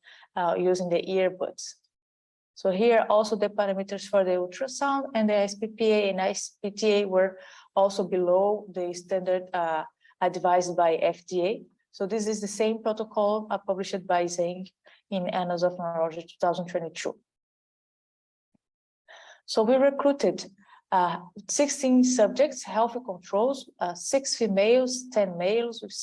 using the earbuds. So here also the parameters for the ultrasound and the SPPA and SPTA were also below the standard advised by FDA. So this is the same protocol published by Zhang in Annals of Neurology 2022. So we recruited 16 subjects, healthy controls, 6 females, 10 males with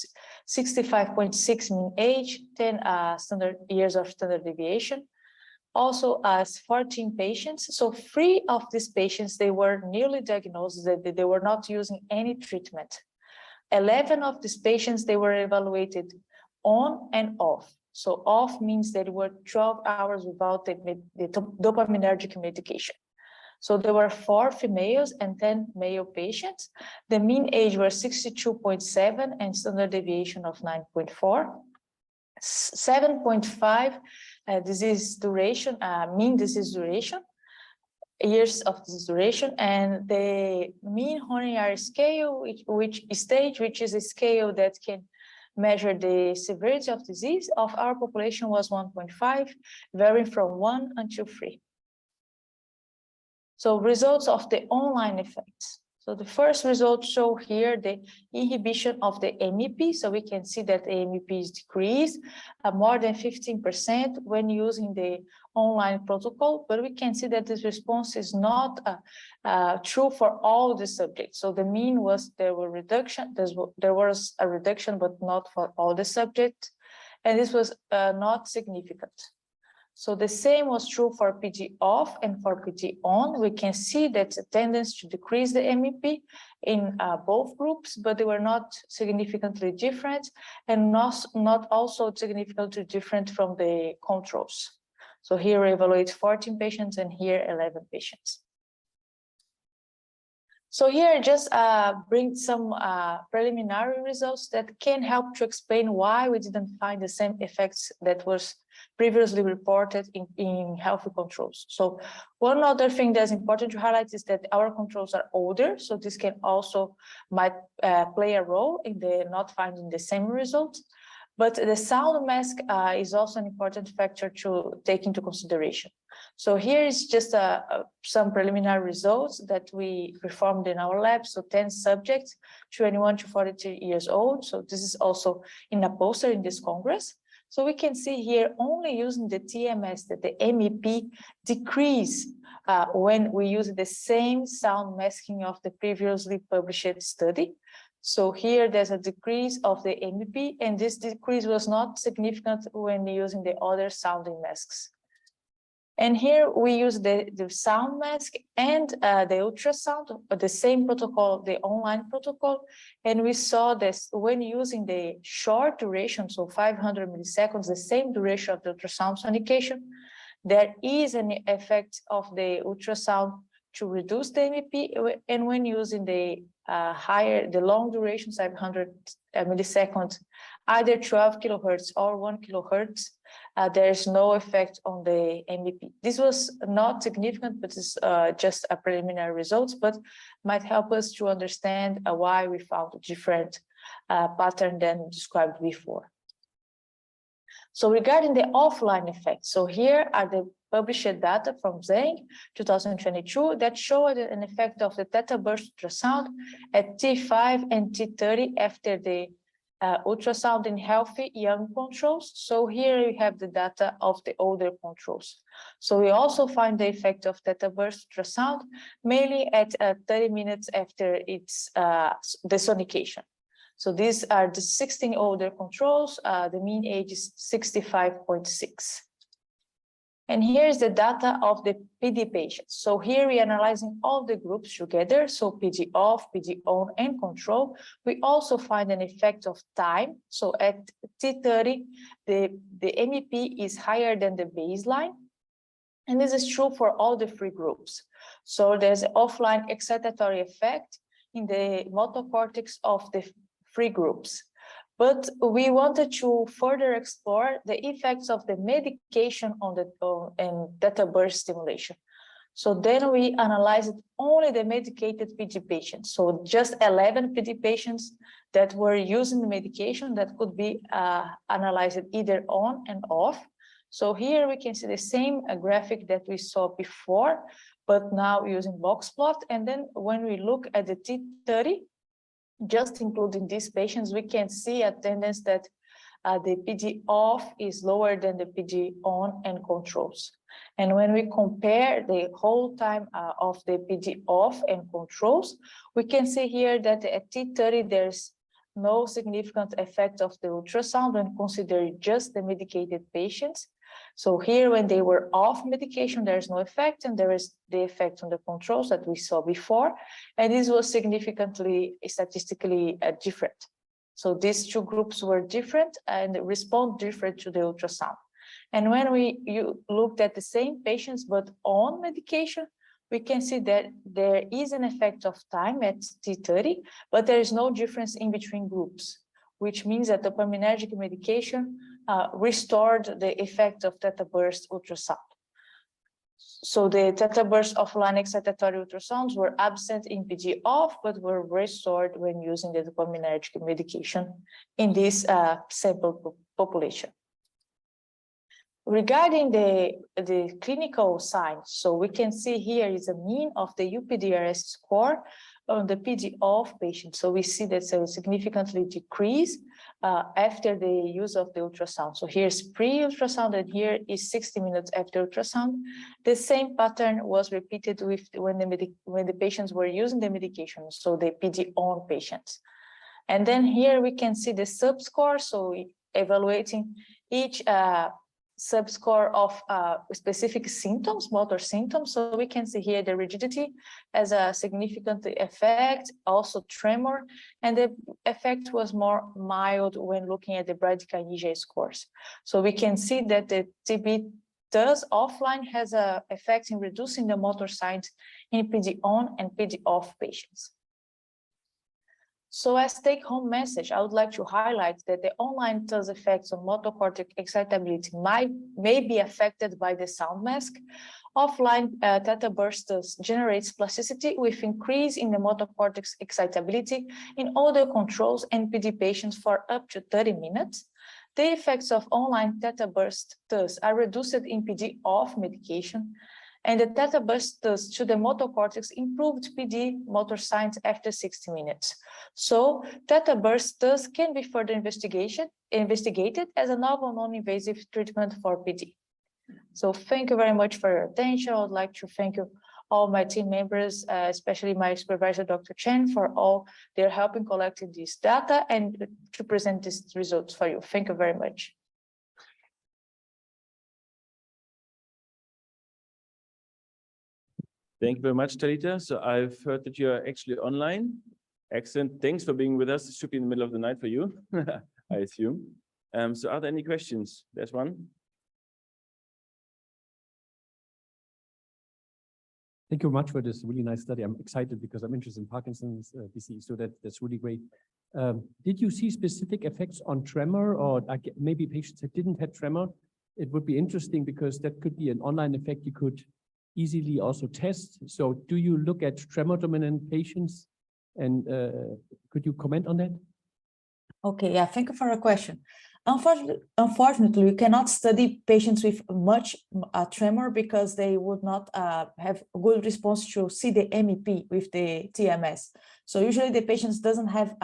65.6 mean age, 10 standard years of standard deviation. Also as 14 patients. So 3 of these patients, they were newly diagnosed, they were not using any treatment. 11 of these patients, they were evaluated on and off. So off means that they were 12 hours without the dopaminergic medication. So there were 4 females and 10 male patients. The mean age was 62.7 and standard deviation of 9.4. 7.5 disease duration, mean disease duration, years of disease duration, and the mean Hoehn-Yahr scale, which is a scale that can measure the severity of disease of our population, was 1.5, varying from 1 until 3. So results of the online effects. So the first results show here the inhibition of the MEP. So we can see that the MEP is decreased more than 15% when using the online protocol, but we can see that this response is not true for all the subjects. So the mean was there was a reduction, but not for all the subjects, and this was not significant. So the same was true for PD off and for PD on. We can see that a tendency to decrease the MEP in both groups, but they were not significantly different and not also significantly different from the controls. So here we evaluate 14 patients and here 11 patients. So here I just bring some preliminary results that can help to explain why we didn't find the same effects that was previously reported in healthy controls. So one other thing that's important to highlight is that our controls are older, so this can also might play a role in the not finding the same results. But the sound mask is also an important factor to take into consideration. So here is just some preliminary results that we performed in our lab. So 10 subjects, 21 to 42 years old. So this is also in a poster in this Congress. So we can see here only using the TMS that the MEP decrease when we use the same sound masking of the previously published study. So here there's a decrease of the MEP, and this decrease was not significant when using the other sounding masks. And here we use the sound mask and the ultrasound, the same protocol, the online protocol. And we saw this when using the short duration, so 500 milliseconds, the same duration of the ultrasound sonication, there is an effect of the ultrasound to reduce the MEP, and when using the the long duration, 500 milliseconds, either 12 kilohertz or 1 kilohertz, there is no effect on the MEP. This was not significant, but it's just a preliminary results, but might help us to understand why we found a different pattern than described before. So regarding the offline effects, so here are the published data from Zhang 2022 that showed an effect of the theta burst ultrasound at T5 and T30 after the ultrasound in healthy young controls. So here we have the data of the older controls. So we also find the effect of theta burst ultrasound mainly at 30 minutes after its the sonication. So these are the 16 older controls. The mean age is 65.6. And here's the data of the PD patients. So here we are analyzing all the groups together. So PD off, PD on, and control. We also find an effect of time. So at T30, the MEP is higher than the baseline. And this is true for all the three groups. So there's an offline excitatory effect in the motor cortex of the three groups. But we wanted to further explore the effects of the medication on the and theta burst stimulation. So then we analyzed only the medicated PD patients. So just 11 PD patients that were using the medication that could be analyzed either on and off. So here we can see the same graphic that we saw before, but now using box plot. And then when we look at the T30, just including these patients, we can see a tendency that the PD off is lower than the PD on and controls. And when we compare the whole time of the PD off and controls, we can see here that at T30, there's no significant effect of the ultrasound when considering just the medicated patients. So here, when they were off medication, there's no effect, and there is the effect on the controls that we saw before, and this was significantly statistically different. So these two groups were different and respond different to the ultrasound. And when you looked at the same patients but on medication, we can see that there is an effect of time at T30, but there is no difference in between groups, which means that the dopaminergic medication restored the effect of theta burst ultrasound. So the theta burst offline excitatory ultrasounds were absent in PD off, but were restored when using the dopaminergic medication in this sample population. Regarding the clinical signs, so we can see here is a mean of the UPDRS score on the PD off patient. So we see that a significantly decrease after the use of the ultrasound. So here's pre-ultrasound, and here is 60 minutes after ultrasound. The same pattern was repeated with when the patients were using the medication, so the PD on patients. And then here we can see the subscore, so evaluating each subscore of specific symptoms, motor symptoms. So we can see here the rigidity as a significant effect, also tremor, and the effect was more mild when looking at the bradykinesia scores. So we can see that the TB does offline has an effect in reducing the motor signs in PD on and PD off patients. So as take-home message, I would like to highlight that the online TUS effects on motor cortex excitability may be affected by the sound mask. Offline theta burst TUS generates plasticity with increase in the motor cortex excitability in all the controls and PD patients for up to 30 minutes. The effects of online theta burst TUS are reduced in PD off medication, and the theta burst TUS to the motor cortex improved PD motor signs after 60 minutes. So theta burst TUS can be further investigated as a novel non-invasive treatment for PD. So thank you very much for your attention. I would like to thank you all my team members, especially my supervisor, Dr. Chen, for all their help in collecting this data and to present these results for you. Thank you very much. Thank you very much, Talita. So I've heard that you're actually online. Excellent. Thanks for being with us. It should be in the middle of the night for you, I assume. So are there any questions? There's one. Thank you very much for this really nice study. I'm excited because I'm interested in Parkinson's disease, so that's really great. Did you see specific effects on tremor, or maybe patients that didn't have tremor? It would be interesting because that could be an online effect you could easily also test. So do you look at tremor dominant patients, and could you comment on that? Okay, yeah, thank you for your question. Unfortunately, we cannot study patients with much tremor because they would not have a good response to see the MEP with the TMS. So usually the patients doesn't have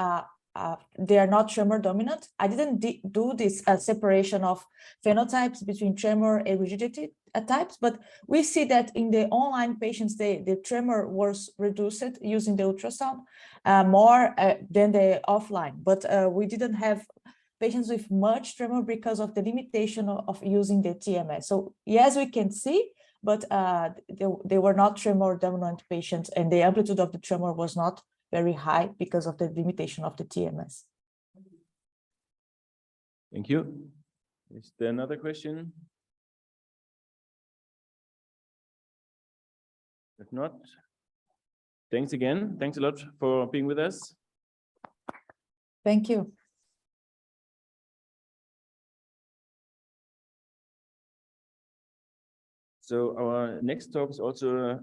they are not tremor dominant. I didn't do this separation of phenotypes between tremor and rigidity types, but we see that in the online patients, the tremor was reduced using the ultrasound more than the offline, but we didn't have patients with much tremor because of the limitation of using the TMS. So yes, we can see, but they were not tremor dominant patients, and the amplitude of the tremor was not very high because of the limitation of the TMS. Thank you. Is there another question? If not, thanks again. Thanks a lot for being with us. Thank you. So our next talk is also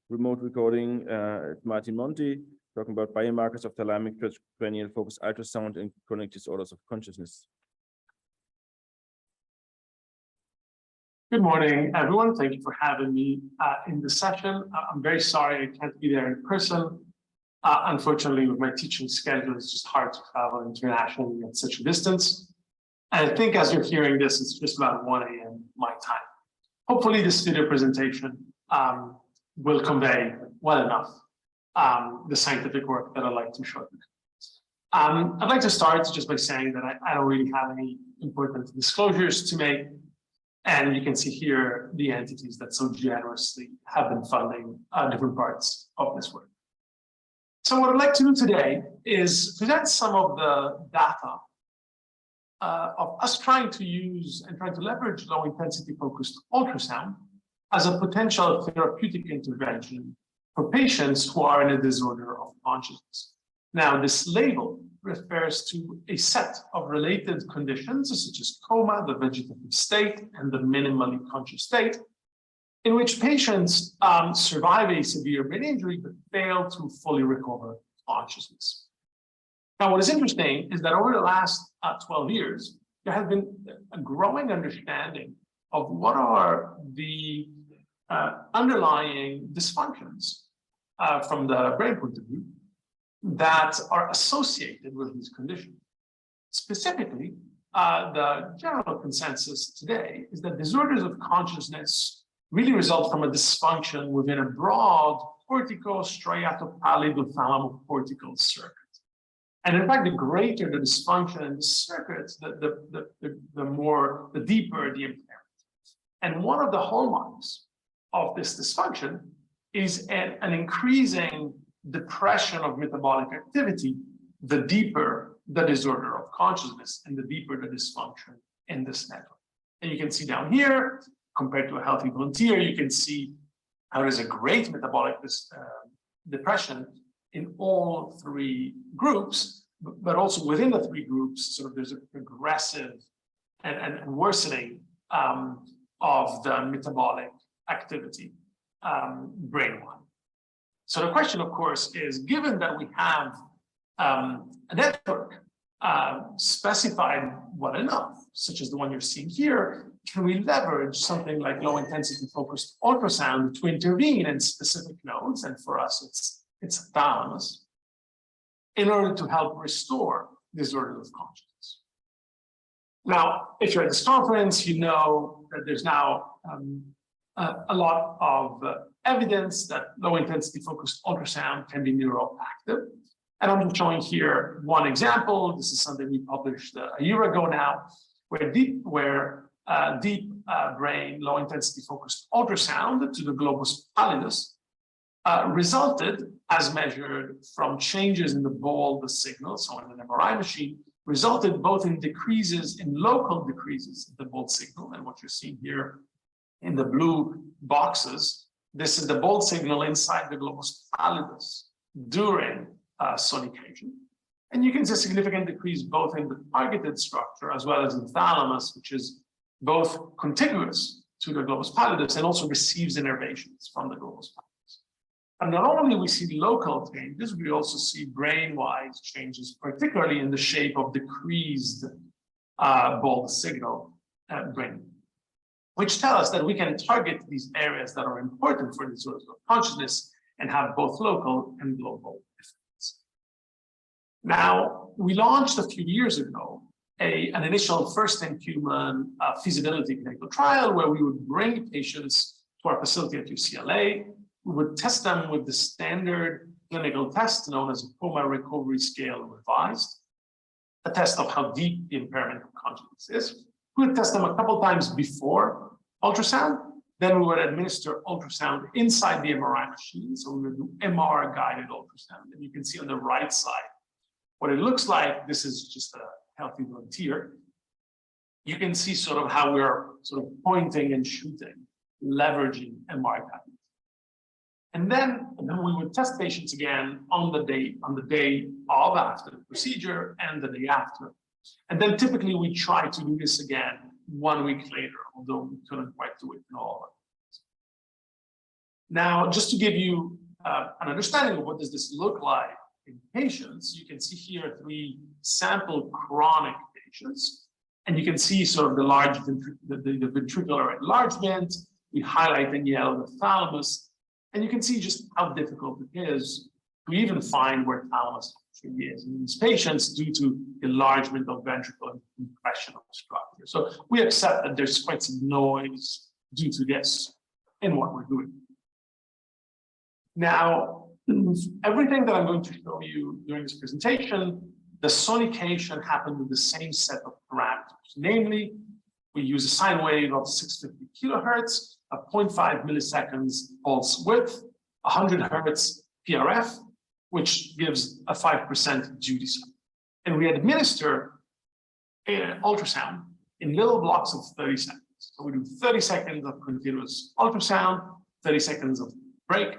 remote recording at Martin Monti, talking about biomarkers of thalamic transcranial focused ultrasound and chronic disorders of consciousness. Good morning, everyone. Thank you for having me in this session. I'm very sorry I can't be there in person. Unfortunately, with my teaching schedule, it's just hard to travel internationally at such a distance. And I think as you're hearing this, it's just about 1 a.m. my time. Hopefully this video presentation will convey well enough the scientific work that I'd like to show you. I'd like to start just by saying that I don't really have any important disclosures to make. And you can see here the entities that so generously have been funding different parts of this work. So what I'd like to do today is present some of the data of us trying to use and trying to leverage low intensity focused ultrasound as a potential therapeutic intervention for patients who are in a disorder of consciousness. Now, this label refers to a set of related conditions, such as coma, the vegetative state, and the minimally conscious state, in which patients survive a severe brain injury but fail to fully recover consciousness. Now, what is interesting is that over the last 12 years, there has been a growing understanding of what are the underlying dysfunctions from the brain point of view that are associated with these conditions. Specifically, the general consensus today is that disorders of consciousness really result from a dysfunction within a broad cortico-striatopallidothalamo-cortical circuit. And in fact, the greater the dysfunction in the circuits, the deeper the impairment. And one of the hallmarks of this dysfunction is an increasing depression of metabolic activity, the deeper the disorder of consciousness and the deeper the dysfunction in this network. And you can see down here, compared to a healthy volunteer, you can see how there's a great metabolic depression in all three groups, but also within the three groups, sort of there's a progressive and worsening of the metabolic activity brain-wide. So the question, of course, is given that we have a network specified well enough, such as the one you're seeing here, can we leverage something like low intensity focused ultrasound to intervene in specific nodes? And for us, it's thalamus, in order to help restore disorders of consciousness. Now, if you're at this conference, you know that there's now a lot of evidence that low intensity focused ultrasound can be neuroactive. And I'm just showing here one example. This is something we published a year ago now, where deep brain low intensity focused ultrasound to the globus pallidus resulted, as measured from changes in the BOLD signal, so in an MRI machine, resulted both in decreases, in local decreases in the BOLD signal, and what you're seeing here in the blue boxes, this is the BOLD signal inside the globus pallidus during sonication. And you can see a significant decrease both in the targeted structure as well as in thalamus, which is both contiguous to the globus pallidus and also receives innervations from the globus pallidus. And not only we see local changes, we also see brain-wise changes, particularly in the shape of decreased BOLD signal brain, which tell us that we can target these areas that are important for disorders of consciousness and have both local and global effects. Now, we launched a few years ago an initial first-in-human feasibility clinical trial where we would bring patients to our facility at UCLA. We would test them with the standard clinical test known as a coma recovery scale revised, a test of how deep the impairment of consciousness is. We would test them a couple times before ultrasound. Then we would administer ultrasound inside the MRI machine. So we would do MR guided ultrasound. And you can see on the right side what it looks like. This is just a healthy volunteer. You can see sort of how we're sort of pointing and shooting, leveraging MR guidance. And then we would test patients again on the day of after the procedure and the day after. And then typically we try to do this again 1 week later, although we couldn't quite do it in all of it. Now, just to give you an understanding of what does this look like in patients, you can see here 3 sample chronic patients, and you can see sort of the large the ventricular enlargement. We highlight in yellow the thalamus, and you can see just how difficult it is to even find where thalamus actually is in these patients due to enlargement of ventricle and compression of structure. So we accept that there's quite some noise due to this in what we're doing. Now, everything that I'm going to show you during this presentation, the sonication happened with the same set of parameters. Namely, we use a sine wave of 650 kilohertz, a 0.5 milliseconds pulse width, 100 hertz PRF, which gives a 5% duty cycle. And we administer an ultrasound in little blocks of 30 seconds. So we do 30 seconds of continuous ultrasound, 30 seconds of break,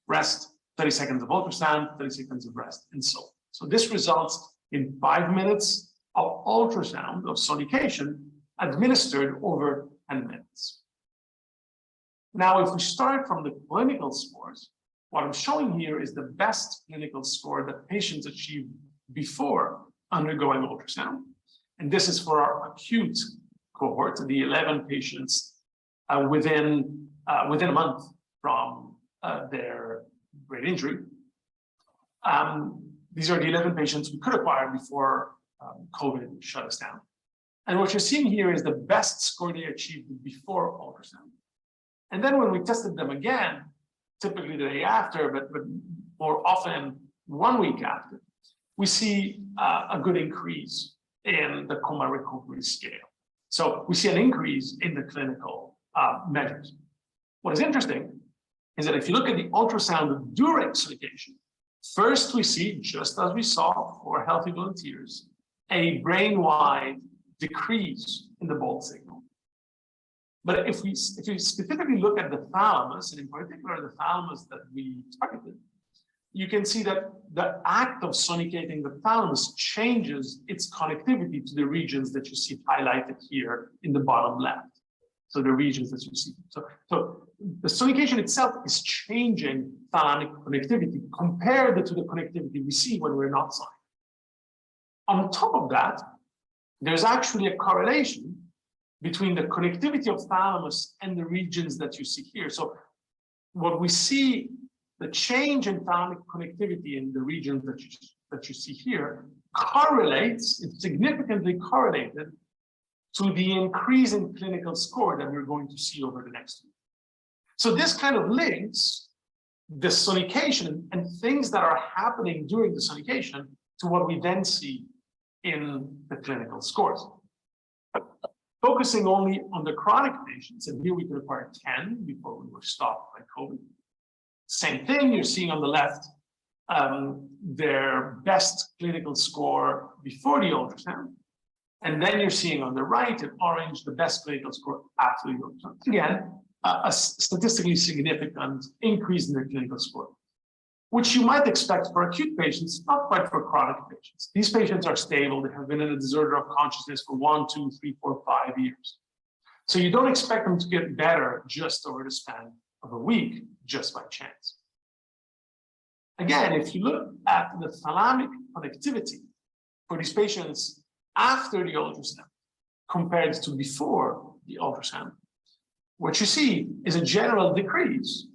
rest, 30 seconds of ultrasound, 30 seconds of rest, and so on. So this results in 5 minutes of ultrasound of sonication administered over 10 minutes. Now, if we start from the clinical scores, what I'm showing here is the best clinical score that patients achieve before undergoing ultrasound. And this is for our acute cohort, the 11 patients within a month from their brain injury. These are the 11 patients we could acquire before COVID shut us down. And what you're seeing here is the best score they achieved before ultrasound. And then when we tested them again, typically the day after, but more often 1 week after, we see a good increase in the coma recovery scale. So we see an increase in the clinical measures. What is interesting is that if you look at the ultrasound during sonication, first we see, just as we saw for healthy volunteers, a brain-wide decrease in the Bolt signal. But if you specifically look at the thalamus, and in particular the thalamus that we targeted, you can see that the act of sonicating the thalamus changes its connectivity to the regions that you see highlighted here in the bottom left. So the regions that you see. So the sonication itself is changing thalamic connectivity compared to the connectivity we see when we're not sonicking. On top of that, there's actually a correlation between the connectivity of thalamus and the regions that you see here. So what we see, the change in thalamic connectivity in the regions that you see here correlates, it's significantly correlated to the increase in clinical score that we're going to see over the next week. So this kind of links the sonication and things that are happening during the sonication to what we then see in the clinical scores. Focusing only on the chronic patients, and here we could acquire 10 before we were stopped by COVID. Same thing, you're seeing on the left their best clinical score before the ultrasound. And then you're seeing on the right in orange the best clinical score after the ultrasound. Again, a statistically significant increase in their clinical score, which you might expect for acute patients, not quite for chronic patients. These patients are stable. They have been in a disorder of consciousness for 1, 2, 3, 4, 5 years. So you don't expect them to get better just over the span of a week, just by chance. Again, if you look at the thalamic connectivity for these patients after the ultrasound compared to before the ultrasound, what you see is a general decrease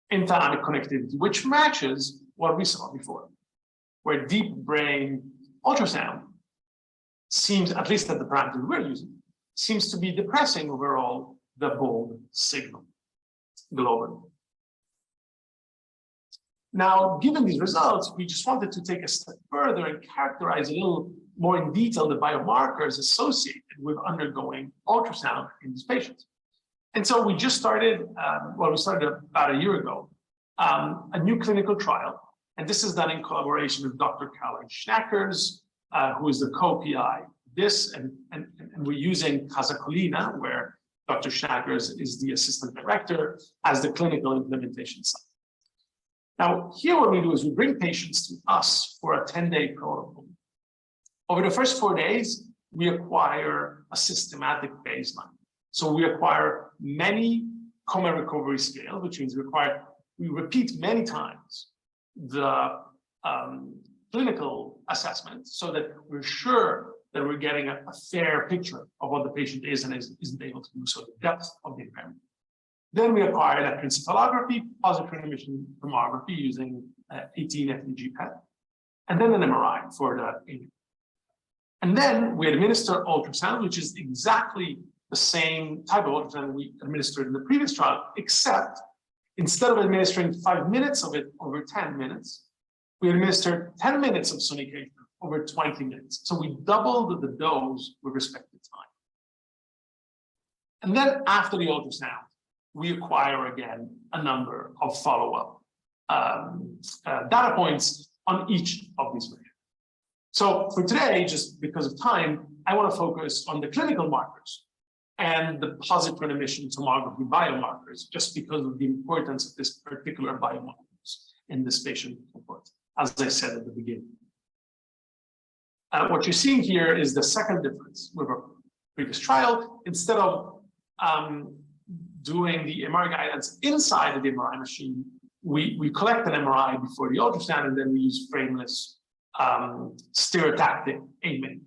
in thalamic connectivity, which matches what we saw before. where deep brain ultrasound seems, at least at the parameter we're using, seems to be depressing overall the bold signal globally. Now, given these results, we just wanted to take a step further and characterize a little more in detail the biomarkers associated with undergoing ultrasound in these patients. And so we just started, we started about a year ago, a new clinical trial. And this is done in collaboration with Dr. Caroline Schnackers, who is the co-PI this, and we're using Casa Colina, where Dr. Schnackers is the assistant director, as the clinical implementation site. Now, here what we do is we bring patients to us for a 10-day protocol. Over the first 4 days, we acquire a systematic baseline. So we acquire many coma recovery scales, which means we repeat many times the clinical assessment so that we're sure that we're getting a fair picture of what the patient is and isn't able to do, so the depth of the impairment. Then we acquired electroencephalography, positive emission tomography using 18 FDG PET, and then an MRI for the image. And then we administer ultrasound, which is exactly the same type of ultrasound we administered in the previous trial, except instead of administering 5 minutes of it over 10 minutes, we administered 10 minutes of sonication over 20 minutes. So we doubled the dose with respect to time. And then after the ultrasound, we acquire again a number of follow-up data points on each of these measures. So for today, just because of time, I want to focus on the clinical markers and the positron emission tomography biomarkers, just because of the importance of this particular biomarkers in this patient cohort, as I said at the beginning. What you're seeing here is the second difference with our previous trial. Instead of doing the MRI guidance inside of the MRI machine, we collect an MRI before the ultrasound, and then we use frameless stereotactic aiming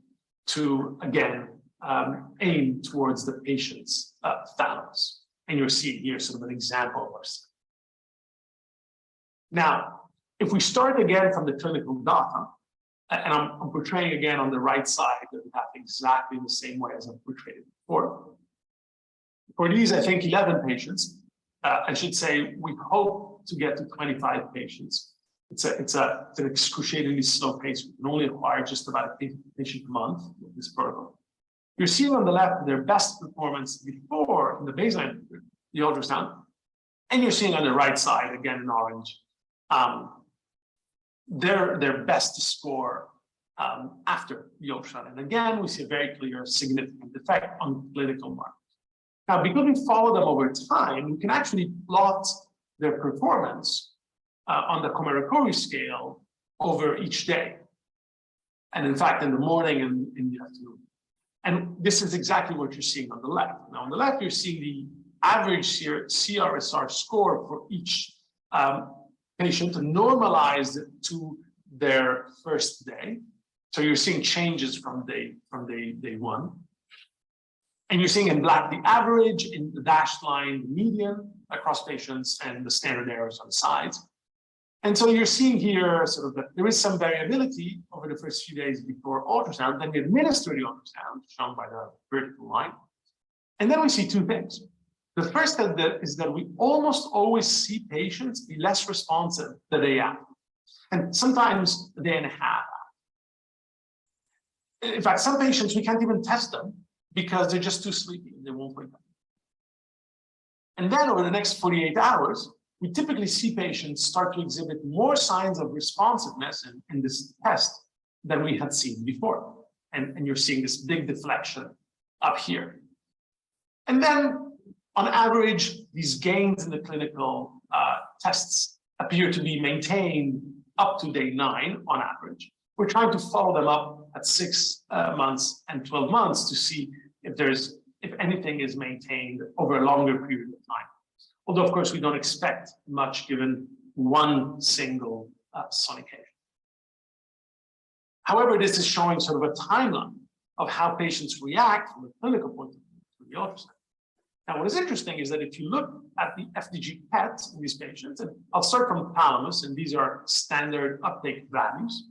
to, again, aim towards the patient's thalamus. And you're seeing here sort of an example of our study. Now, if we start again from the clinical data, and I'm portraying again on the right side that we have exactly the same way as I've portrayed it before. For these, I think 11 patients, I should say we hope to get to 25 patients. It's an excruciatingly slow pace. We can only acquire just about a patient a month with this protocol. You're seeing on the left their best performance before in the baseline, the ultrasound, and you're seeing on the right side, again in orange, their best score after the ultrasound. And again, we see a very clear, significant effect on clinical markers. Now, because we follow them over time, we can actually plot their performance on the coma recovery scale over each day. And in fact, in the morning and in the afternoon. And this is exactly what you're seeing on the left. Now, on the left, you're seeing the average CRSR score for each patient normalized to their first day. So you're seeing changes from day one. And you're seeing in black the average, in the dashed line, the median across patients, and the standard errors on the sides. And so you're seeing here sort of that there is some variability over the first few days before ultrasound. Then we administer the ultrasound, shown by the vertical line. And then we see two things. The first is that we almost always see patients be less responsive the day after, and sometimes a day and a half. In fact, some patients, we can't even test them because they're just too sleepy and they won't wake up. And then over the next 48 hours, we typically see patients start to exhibit more signs of responsiveness in this test than we had seen before. And you're seeing this big deflection up here. And then on average, these gains in the clinical tests appear to be maintained up to day 9 on average. We're trying to follow them up at 6 months and 12 months to see if anything is maintained over a longer period of time. Although, of course, we don't expect much given one single sonication. However, this is showing sort of a timeline of how patients react from a clinical point of view to the ultrasound. Now, what is interesting is that if you look at the FDG PET in these patients, and I'll start from thalamus, and these are standard uptake values.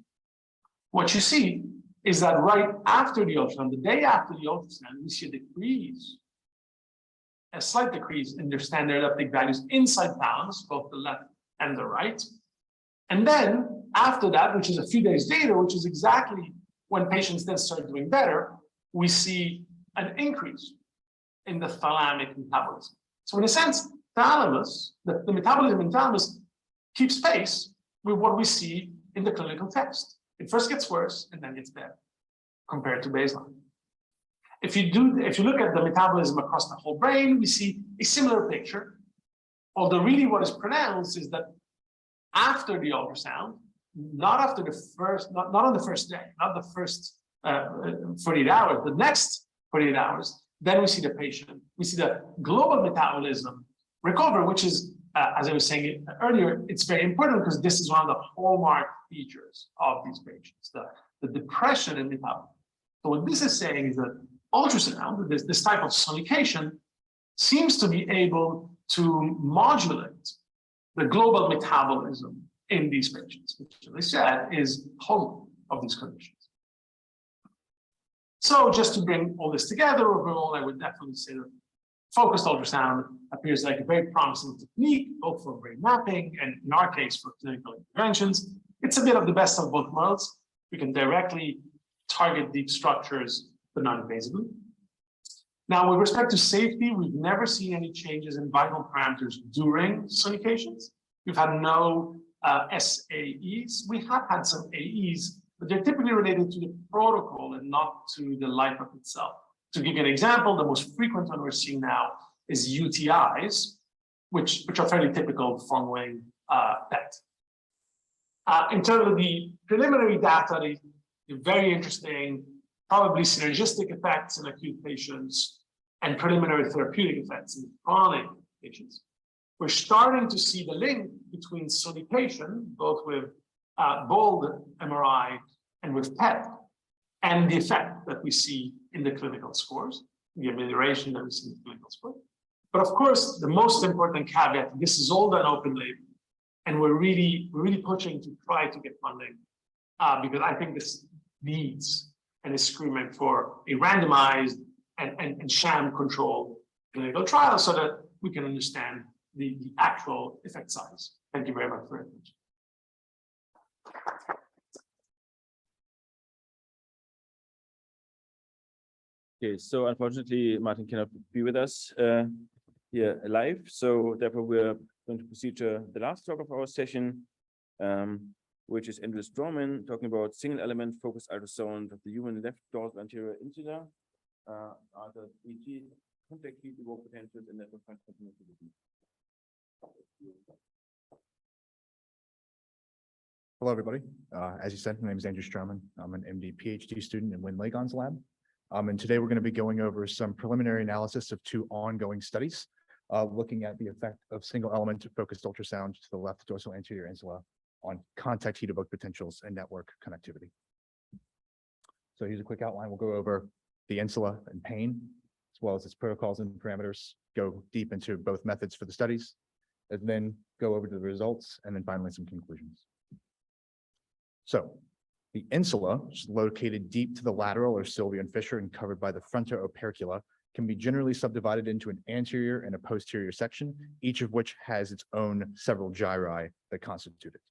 what you see is that right after the ultrasound, the day after the ultrasound, we see a decrease, a slight decrease in their standard uptake values inside thalamus, both the left and the right. And then after that, which is a few days later, which is exactly when patients then start doing better, we see an increase in the thalamic metabolism. So in a sense, thalamus, the metabolism in thalamus keeps pace with what we see in the clinical test. It first gets worse and then gets better compared to baseline. If you look at the metabolism across the whole brain, we see a similar picture. Although really what is pronounced is that after the ultrasound, not on the first day, not the first 48 hours, the next 48 hours, then we see the patient, we see the global metabolism recover, which is, as I was saying earlier, it's very important because this is one of the hallmark features of these patients, the depression in metabolism. So what this is saying is that ultrasound, this type of sonication, seems to be able to modulate the global metabolism in these patients, which, as I said, is hallmark of these conditions. So just to bring all this together, overall, I would definitely say that focused ultrasound appears like a very promising technique, both for brain mapping and, in our case, for clinical interventions. It's a bit of the best of both worlds. We can directly target deep structures, but non-invasively. Now, with respect to safety, we've never seen any changes in vital parameters during sonications. We've had no SAEs. We have had some AEs, but they're typically related to the protocol and not to the LIPAP itself. To give you an example, the most frequent one we're seeing now is UTIs, which are fairly typical of following PET. In terms of the preliminary data, they're very interesting, probably synergistic effects in acute patients and preliminary therapeutic effects in chronic patients. We're starting to see the link between sonication, both with bold MRI and with PET, and the effect that we see in the clinical scores, the amelioration that we see in the clinical score. But of course, the most important caveat, this is all done open label, and we're really pushing to try to get funding because I think this needs and is screaming for a randomized and sham controlled clinical trial so that we can understand the actual effect size. Thank you very much for your attention. Okay, so unfortunately, Martin cannot be with us here live. So therefore, we're going to proceed to the last talk of our session, which is Andrew Stroman talking about single element focused ultrasound of the human left dorsal anterior insula, the EG, contact heat evoke potentials, and network continuity. Hello, everybody. As you said, my name is Andrew Stroman. I'm an MD PhD student in Win Lagon's lab. And today we're going to be going over some preliminary analysis of two ongoing studies, looking at the effect of single element focused ultrasound to the left dorsal anterior insula on contact heat evoke potentials and network connectivity. So here's a quick outline. We'll go over the insula and pain, as well as its protocols and parameters, go deep into both methods for the studies, and then go over to the results, and then finally some conclusions. So the insula, which is located deep to the lateral or sylvian fissure and covered by the fronto-opercula, can be generally subdivided into an anterior and a posterior section, each of which has its own several gyri that constitute it.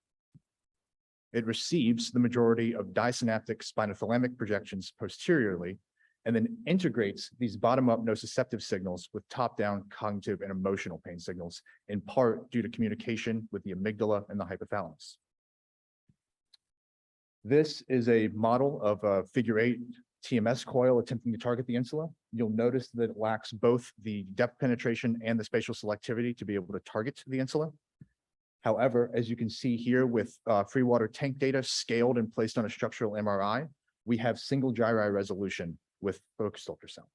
It receives the majority of disynaptic spinothalamic projections posteriorly, and then integrates these bottom-up nociceptive signals with top-down cognitive and emotional pain signals, in part due to communication with the amygdala and the hypothalamus. This is a model of a figure-8 TMS coil attempting to target the insula. You'll notice that it lacks both the depth penetration and the spatial selectivity to be able to target the insula. However, as you can see here with free water tank data scaled and placed on a structural MRI, we have single gyri resolution with focused ultrasound.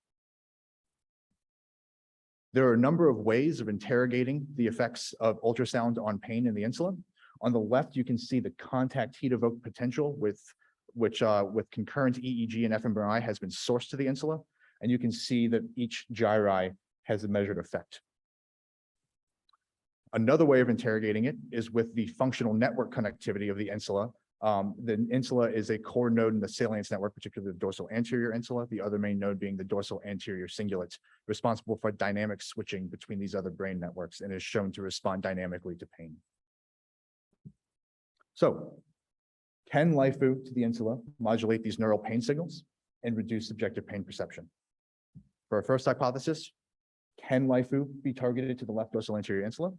There are a number of ways of interrogating the effects of ultrasound on pain in the insula. On the left, you can see the contact heat evoke potential with concurrent EEG and fMRI has been sourced to the insula, and you can see that each gyri has a measured effect. Another way of interrogating it is with the functional network connectivity of the insula The insula is a core node in the salience network, particularly the dorsal anterior insula, the other main node being the dorsal anterior cingulate, responsible for dynamic switching between these other brain networks and is shown to respond dynamically to pain. So, can LIFU to the insula modulate these neural pain signals and reduce subjective pain perception? For our first hypothesis, can LIFU be targeted to the left dorsal anterior insula?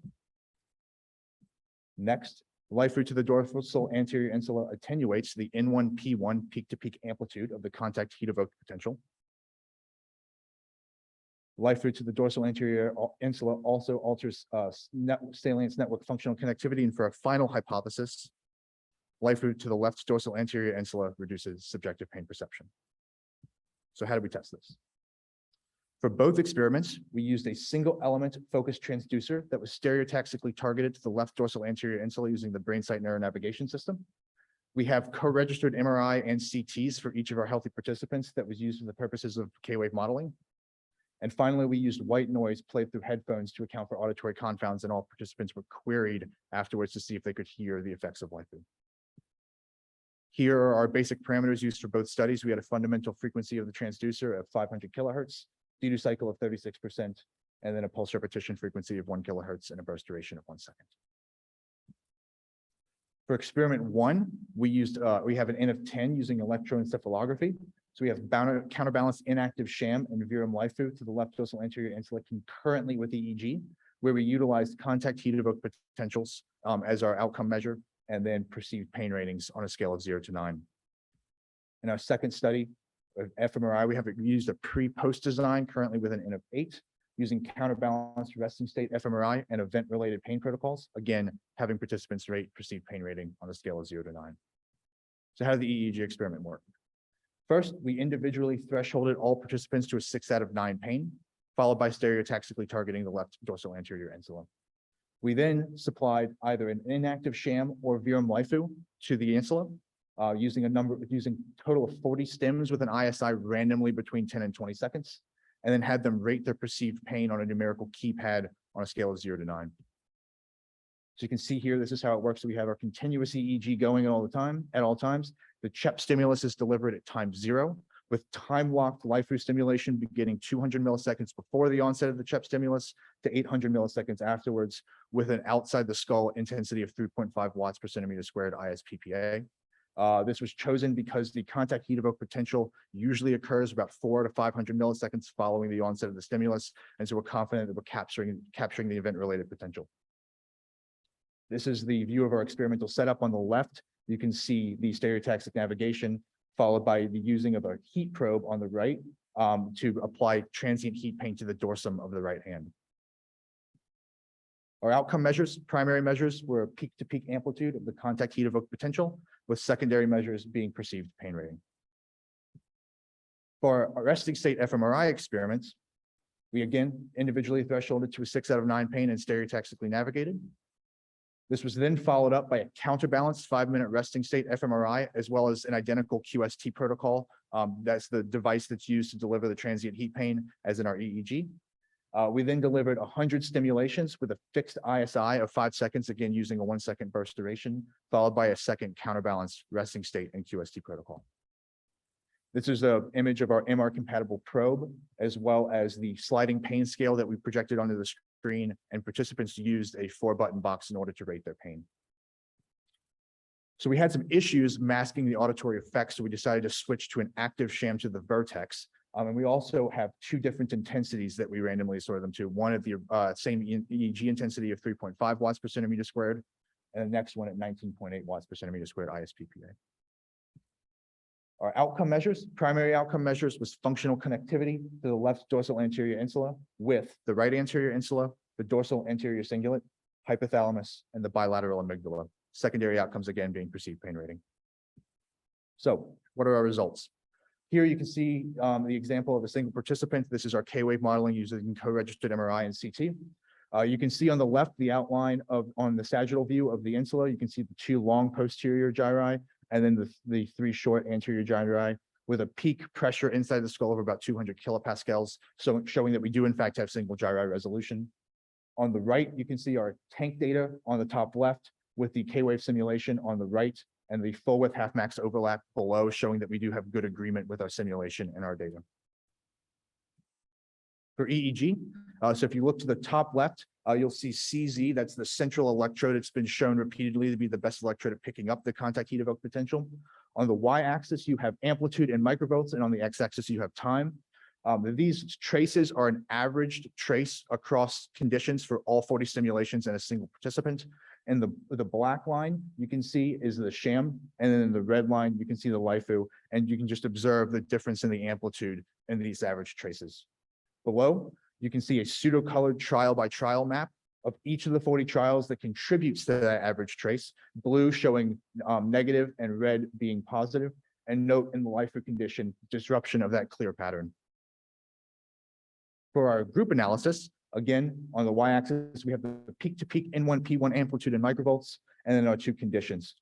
Next, LIFU to the dorsal anterior insula attenuates the N1P1 peak-to-peak amplitude of the contact heat evoked potential. LIFU to the dorsal anterior insula also alters salience network functional connectivity. And for a final hypothesis, LIFU to the left dorsal anterior insula reduces subjective pain perception. So how do we test this? For both experiments, we used a single element focused transducer that was stereotaxically targeted to the left dorsal anterior insula using the BrainSight neuronavigation system. We have co-registered MRI and CTs for each of our healthy participants that was used for the purposes of K-wave modeling. And finally, we used white noise played through headphones to account for auditory confounds, and all participants were queried afterwards to see if they could hear the effects of LIFU. Here are our basic parameters used for both studies. We had a fundamental frequency of the transducer of 500 kilohertz, deduce cycle of 36%, and then a pulse repetition frequency of 1 kilohertz and a burst duration of 1 second. For experiment 1, we have an N of 10 using electroencephalography. So we have counterbalanced inactive sham and Virum LIFU to the left dorsal anterior insula concurrently with EEG, where we utilized contact heat evoked potentials as our outcome measure, and then perceived pain ratings on a scale of 0 to 9. In our second study of fMRI, we have used a pre-post design currently with an N of 8, using counterbalanced resting state fMRI and event-related pain protocols, again, having participants rate perceived pain rating on a scale of 0 to 9. So how did the EEG experiment work? First, we individually thresholded all participants to a 6 out of 9 pain, followed by stereotaxically targeting the left dorsal anterior insula. We then supplied either an inactive sham or Virum LIFU to the insula, using a total of 40 stims with an ISI randomly between 10 and 20 seconds, and then had them rate their perceived pain on a numerical keypad on a scale of 0 to 9. So you can see here, this is how it works. So we have our continuous EEG going at all times. The CHEP stimulus is delivered at time 0, with time-locked LIFU stimulation beginning 200 milliseconds before the onset of the CHEP stimulus to 800 milliseconds afterwards, with an outside the skull intensity of 3.5 watts per centimeter squared ISPPA. This was chosen because the contact heat evoked potential usually occurs about 400 to 500 milliseconds following the onset of the stimulus, and so we're confident that we're capturing the event-related potential. This is the view of our experimental setup. On the left, you can see the stereotaxic navigation, followed by the using of a heat probe on the right to apply transient heat pain to the dorsum of the right hand. Our outcome measures, primary measures, were peak-to-peak amplitude of the contact heat evoked potential, with secondary measures being perceived pain rating. For our resting state fMRI experiments, we again individually thresholded to a 6 out of 9 pain and stereotaxically navigated. This was then followed up by a counterbalanced 5-minute resting state fMRI, as well as an identical QST protocol. That's the device that's used to deliver the transient heat pain, as in our EEG. We then delivered 100 stimulations with a fixed ISI of 5 seconds, again using a 1-second burst duration, followed by a second counterbalanced resting state and QST protocol. This is an image of our MR-compatible probe, as well as the sliding pain scale that we projected onto the screen, and participants used a 4-button box in order to rate their pain. So we had some issues masking the auditory effects, so we decided to switch to an active sham to the Vertex. And we also have 2 different intensities that we randomly assorted them to. One at the same EEG intensity of 3.5 watts per centimeter squared, and the next one at 19.8 watts per centimeter squared ISPPA. Our outcome measures, primary outcome measures, was functional connectivity to the left dorsal anterior insula with the right anterior insula, the dorsal anterior cingulate, hypothalamus, and the bilateral amygdala. Secondary outcomes, again, being perceived pain rating. So what are our results? Here you can see the example of a single participant. This is our K-wave modeling using co-registered MRI and CT. You can see on the left the outline on the sagittal view of the insula. You can see the 2 long posterior gyri, and then the 3 short anterior gyri with a peak pressure inside the skull of about 200 kilopascals, so showing that we do in fact have single gyri resolution. On the right, you can see our tank data on the top left with the K-wave simulation on the right, and the full width half max overlap below, showing that we do have good agreement with our simulation and our data. For EEG, so if you look to the top left, you'll see CZ, that's the central electrode. It's been shown repeatedly to be the best electrode at picking up the contact heat evoked potential. On the y-axis, you have amplitude in microvolts, and on the x-axis, you have time. These traces are an averaged trace across conditions for all 40 simulations and a single participant. And the black line you can see is the sham, and then in the red line, you can see the LIFU, and you can just observe the difference in the amplitude in these average traces. Below, you can see a pseudo-colored trial by trial map of each of the 40 trials that contributes to that average trace, blue showing negative and red being positive, and note in the LIFU condition disruption of that clear pattern. For our group analysis, again, on the y-axis, we have the peak-to-peak N1, P1 amplitude in microvolts, and then our two conditions.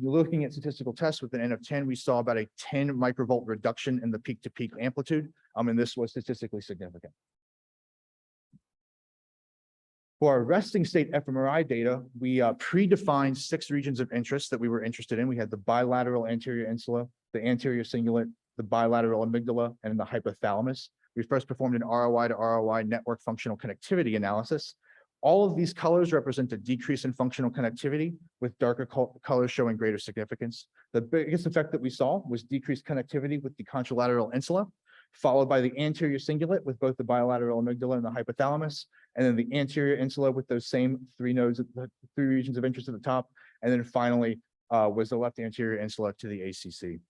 Looking at statistical tests with an N of 10, we saw about a 10 microvolt reduction in the peak-to-peak amplitude, and this was statistically significant. For our resting state fMRI data, we predefined 6 regions of interest that we were interested in. We had the bilateral anterior insula, the anterior cingulate, the bilateral amygdala, and the hypothalamus. We first performed an ROI to ROI network functional connectivity analysis. All of these colors represent a decrease in functional connectivity, with darker colors showing greater significance. The biggest effect that we saw was decreased connectivity with the contralateral insula, followed by the anterior cingulate with both the bilateral amygdala and the hypothalamus, and then the anterior insula with those same 3 nodes, the 3 regions of interest at the top, and then finally was the left anterior insula to the ACC.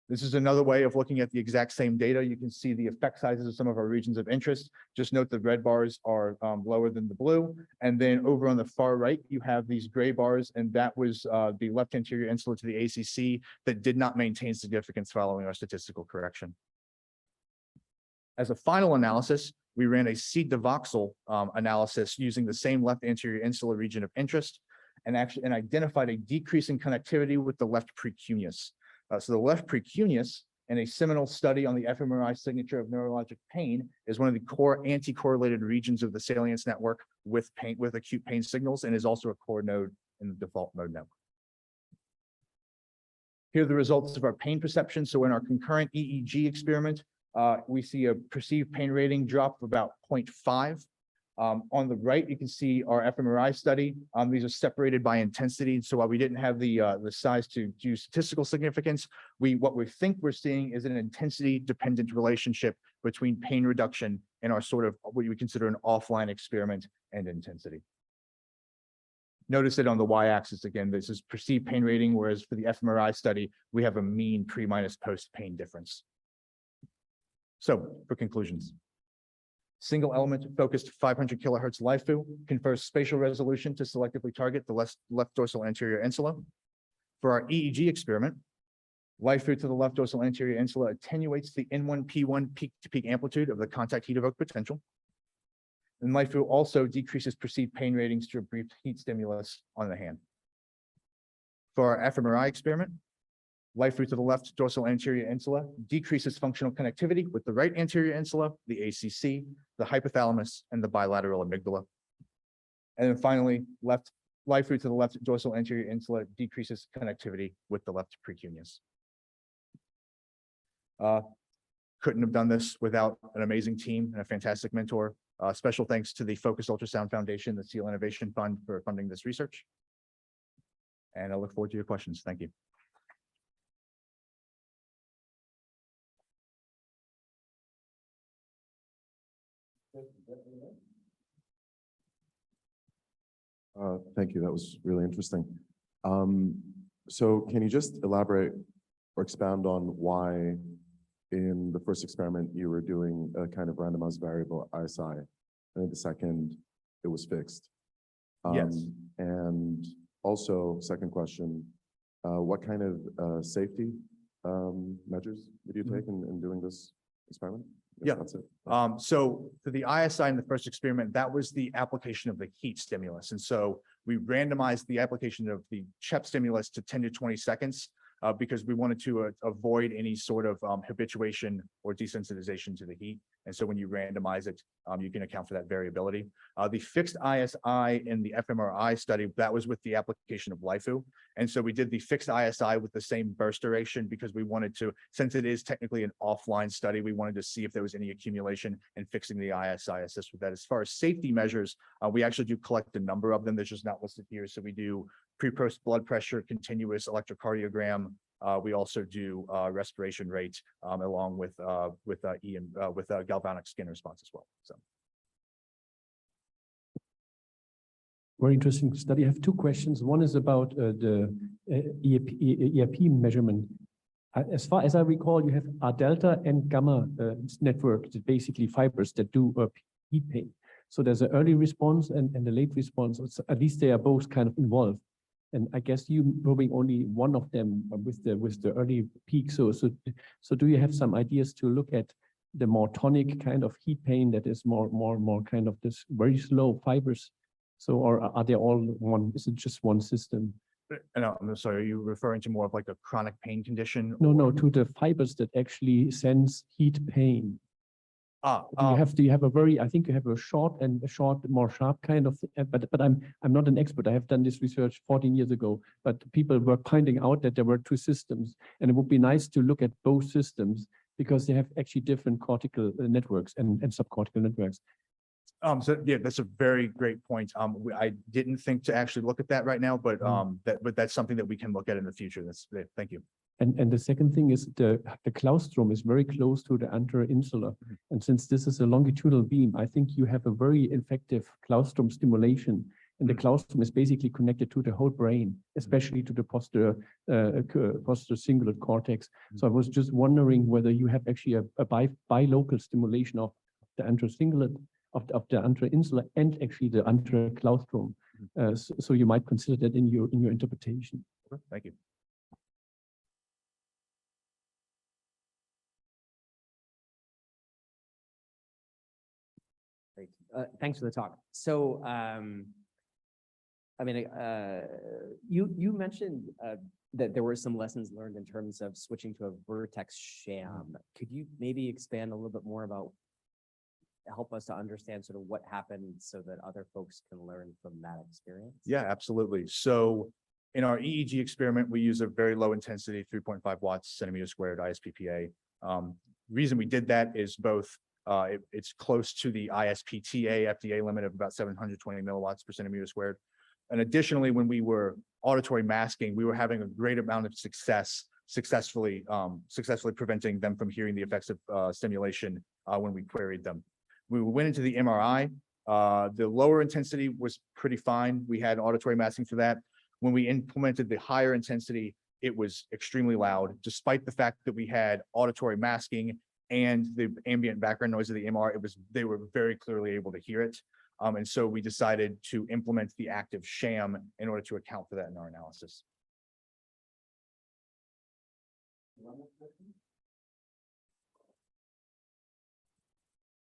This is another way of looking at the exact same data. You can see the effect sizes of some of our regions of interest. Just note the red bars are lower than the blue. And then over on the far right, you have these gray bars, and that was the left anterior insula to the ACC that did not maintain significance following our statistical correction. As a final analysis, we ran a C-divoxel analysis using the same left anterior insula region of interest, and identified a decrease in connectivity with the left precuneus. So the left precuneus, in a seminal study on the fMRI signature of neurologic pain, is one of the core anti-correlated regions of the salience network with acute pain signals, and is also a core node in the default mode network. Here are the results of our pain perception. So in our concurrent EEG experiment, we see a perceived pain rating drop of about 0.5. On the right, you can see our fMRI study. These are separated by intensity. So while we didn't have the size to do statistical significance, what we think we're seeing is an intensity-dependent relationship between pain reduction and our sort of what you would consider an offline experiment and intensity. Notice that on the y-axis, again, this is perceived pain rating, whereas for the fMRI study, we have a mean pre-minus post-pain difference. So for conclusions. Single element focused 500 kilohertz LIFU confers spatial resolution to selectively target the left dorsal anterior insula. For our EEG experiment, LIFU to the left dorsal anterior insula attenuates the N1 P1 peak-to-peak amplitude of the contact heat evoked potential. And LIFU also decreases perceived pain ratings to a brief heat stimulus on the hand. For our fMRI experiment, LIFU to the left dorsal anterior insula decreases functional connectivity with the right anterior insula, the ACC, the hypothalamus, and the bilateral amygdala. And then finally, LIFU to the left dorsal anterior insula decreases connectivity with the left precuneus. Couldn't have done this without an amazing team and a fantastic mentor. Special thanks to the Focus Ultrasound Foundation, the SEAL Innovation Fund, for funding this research. And I look forward to your questions. Thank you. Thank you. That was really interesting. So can you just elaborate or expound on why in the first experiment you were doing a kind of randomized variable ISI, and in the second it was fixed? Yes. And also, second question, what kind of safety measures did you take in doing this experiment? Yeah. That's it. So for the ISI in the first experiment, that was the application of the heat stimulus. And so we randomized the application of the CHEP stimulus to 10 to 20 seconds. because we wanted to avoid any sort of habituation or desensitization to the heat. And so when you randomize it, you can account for that variability. The fixed ISI in the fMRI study, that was with the application of LIFU. And so we did the fixed ISI with the same burst duration because we wanted to, since it is technically an offline study, we wanted to see if there was any accumulation, and fixing the ISI assists with that. As far as safety measures, we actually do collect a number of them. They're just not listed here. So we do pre-post blood pressure, continuous electrocardiogram. We also do respiration rate along with galvanic skin response as well. So. Very interesting study. I have two questions. One is about the ERP measurement. As far as I recall, you have a delta and gamma network, basically fibers that do heat pain. So there's an early response and a late response. So at least they are both kind of involved. And I guess you probably only one of them with the early peak. So do you have some ideas to look at the more tonic kind of heat pain that is more kind of this very slow fibers? So, or are they all one? Is it just one system? No, I'm sorry. Are you referring to more of like a chronic pain condition? No, to the fibers that actually sense heat pain. Do you have a very, I think you have a short, more sharp kind of, but I'm not an expert. I have done this research 14 years ago, but people were pointing out that there were two systems, and it would be nice to look at both systems because they have actually different cortical networks and subcortical networks. So yeah, that's a very great point. I didn't think to actually look at that right now, but that's something that we can look at in the future. Thank you. And the second thing is the claustrum is very close to the anterior insula. And since this is a longitudinal beam, I think you have a very effective claustrum stimulation. And the claustrum is basically connected to the whole brain, especially to the posterior cingulate cortex. So I was just wondering whether you have actually a bilocal stimulation of the anterior cingulate, of the anterior insula, and actually the anterior claustrum. So you might consider that in your interpretation. Thank you. Great. Thanks for the talk. So, I mean, you mentioned that there were some lessons learned in terms of switching to a vertex sham. Could you maybe expand a little bit more about, help us to understand sort of what happened so that other folks can learn from that experience? Yeah, absolutely. So in our EEG experiment, we use a very low intensity 3.5 watts centimeter squared ISPPA. Reason we did that is both it's close to the ISPTA FDA limit of about 720 milliwatts per centimeter squared. And additionally, when we were auditory masking, we were having a great amount of successfully preventing them from hearing the effects of stimulation when we queried them. We went into the MRI. The lower intensity was pretty fine. We had auditory masking for that. When we implemented the higher intensity, it was extremely loud, despite the fact that we had auditory masking and the ambient background noise of the MR. They were very clearly able to hear it. And so we decided to implement the active sham in order to account for that in our analysis.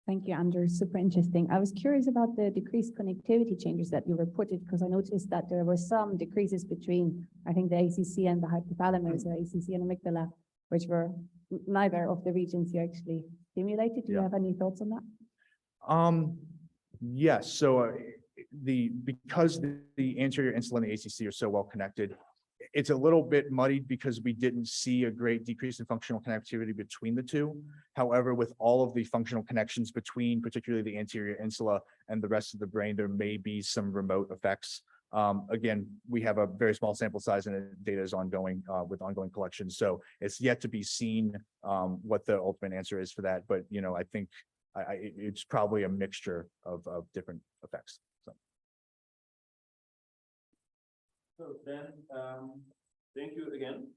Thank you, Andrew. Super interesting. I was curious about the decreased connectivity changes that you reported, because I noticed that there were some decreases between, I think, the ACC and the hypothalamus, or ACC and amygdala, which were neither of the regions you actually stimulated. Do you have any thoughts on that? Yes. So because the anterior insula and the ACC are so well connected, it's a little bit muddied because we didn't see a great decrease in functional connectivity between the two. However, with all of the functional connections between particularly the anterior insula and the rest of the brain, there may be some remote effects. Again, we have a very small sample size and data is ongoing with ongoing collections. So it's yet to be seen what the ultimate answer is for that. But, I think it's probably a mixture of different effects. So then, thank you again.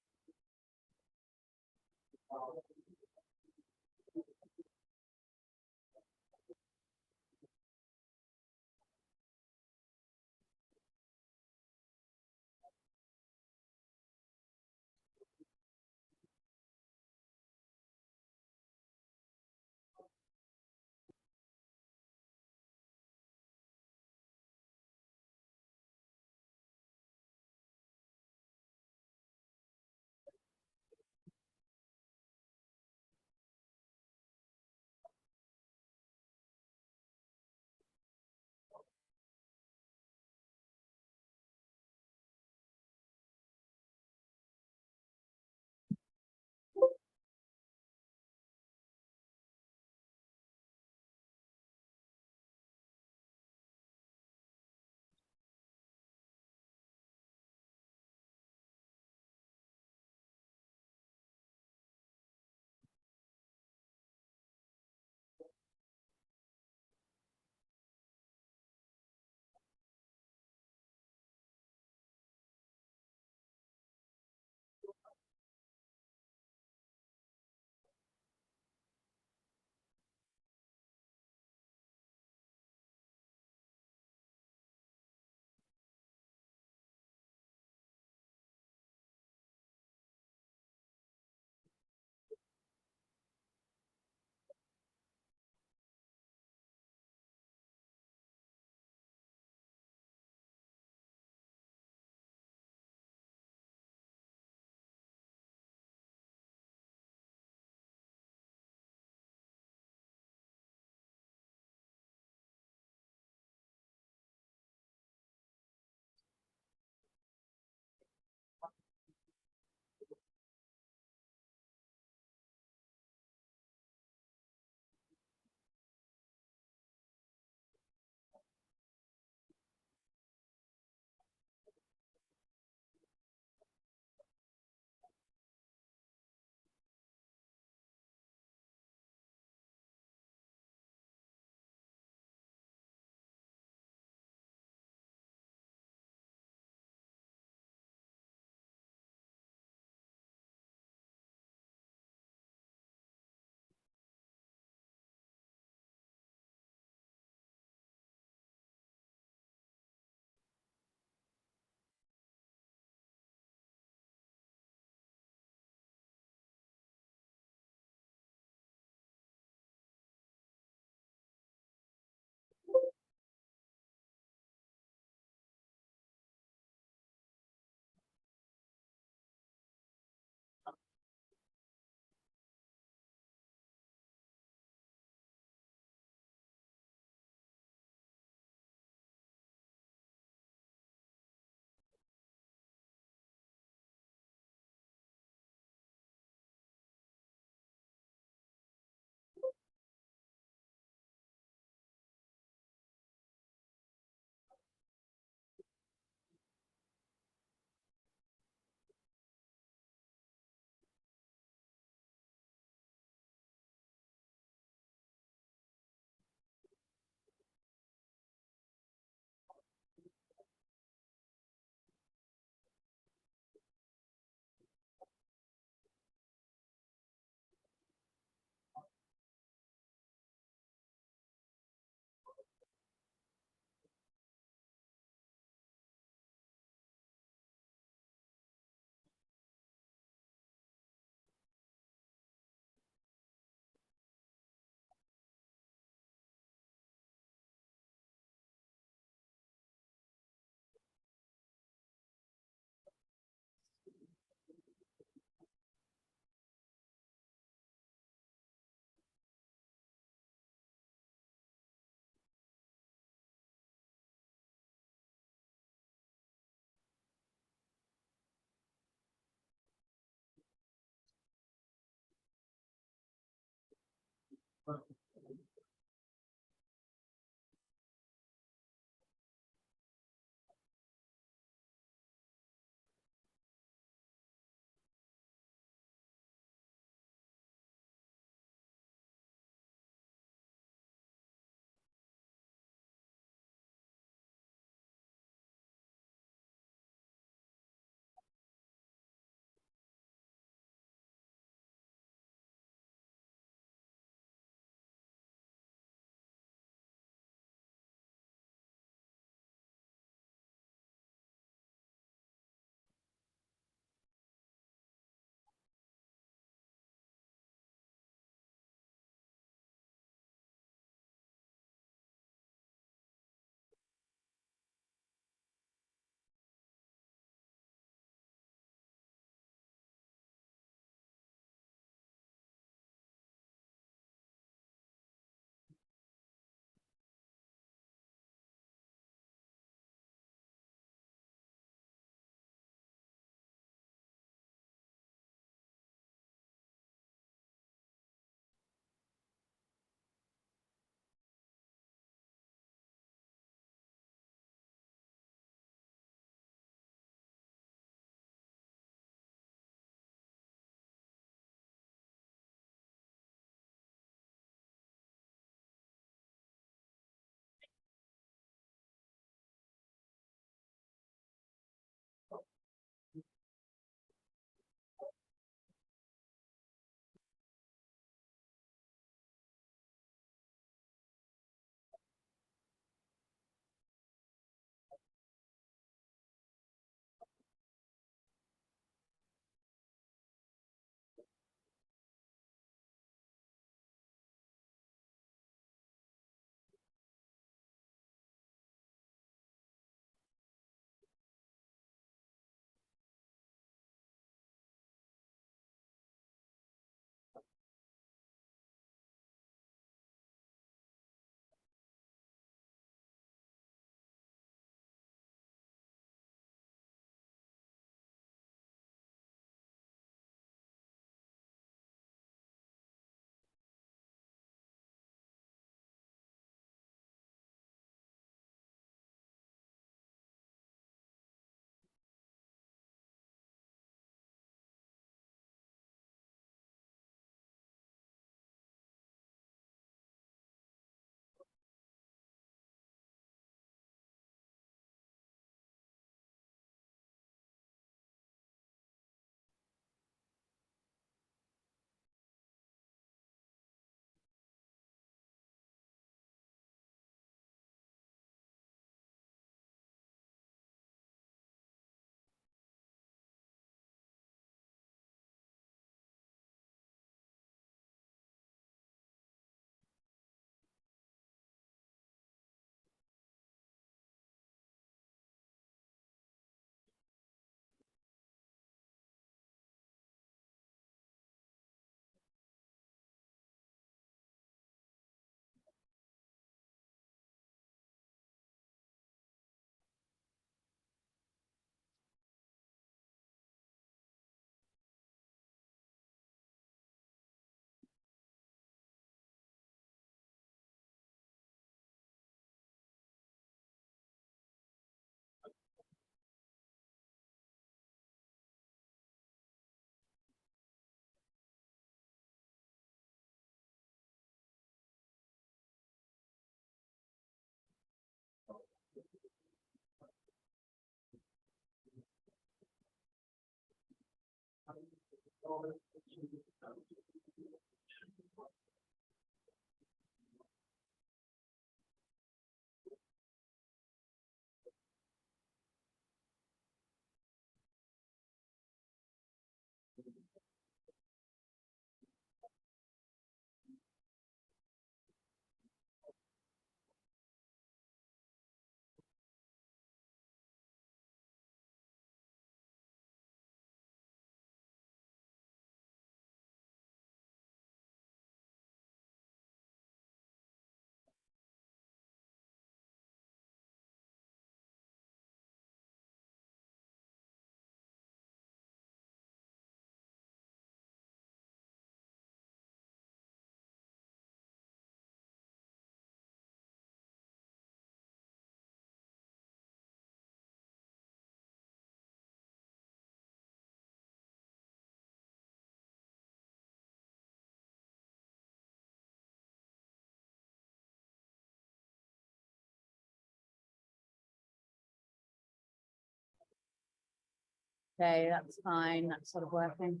Okay, that's fine. That's sort of working.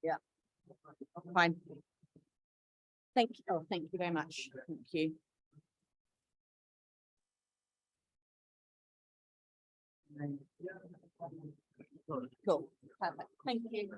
Yeah. Fine. Thank you. Oh, thank you very much. Thank you. Cool. Perfect. Thank you.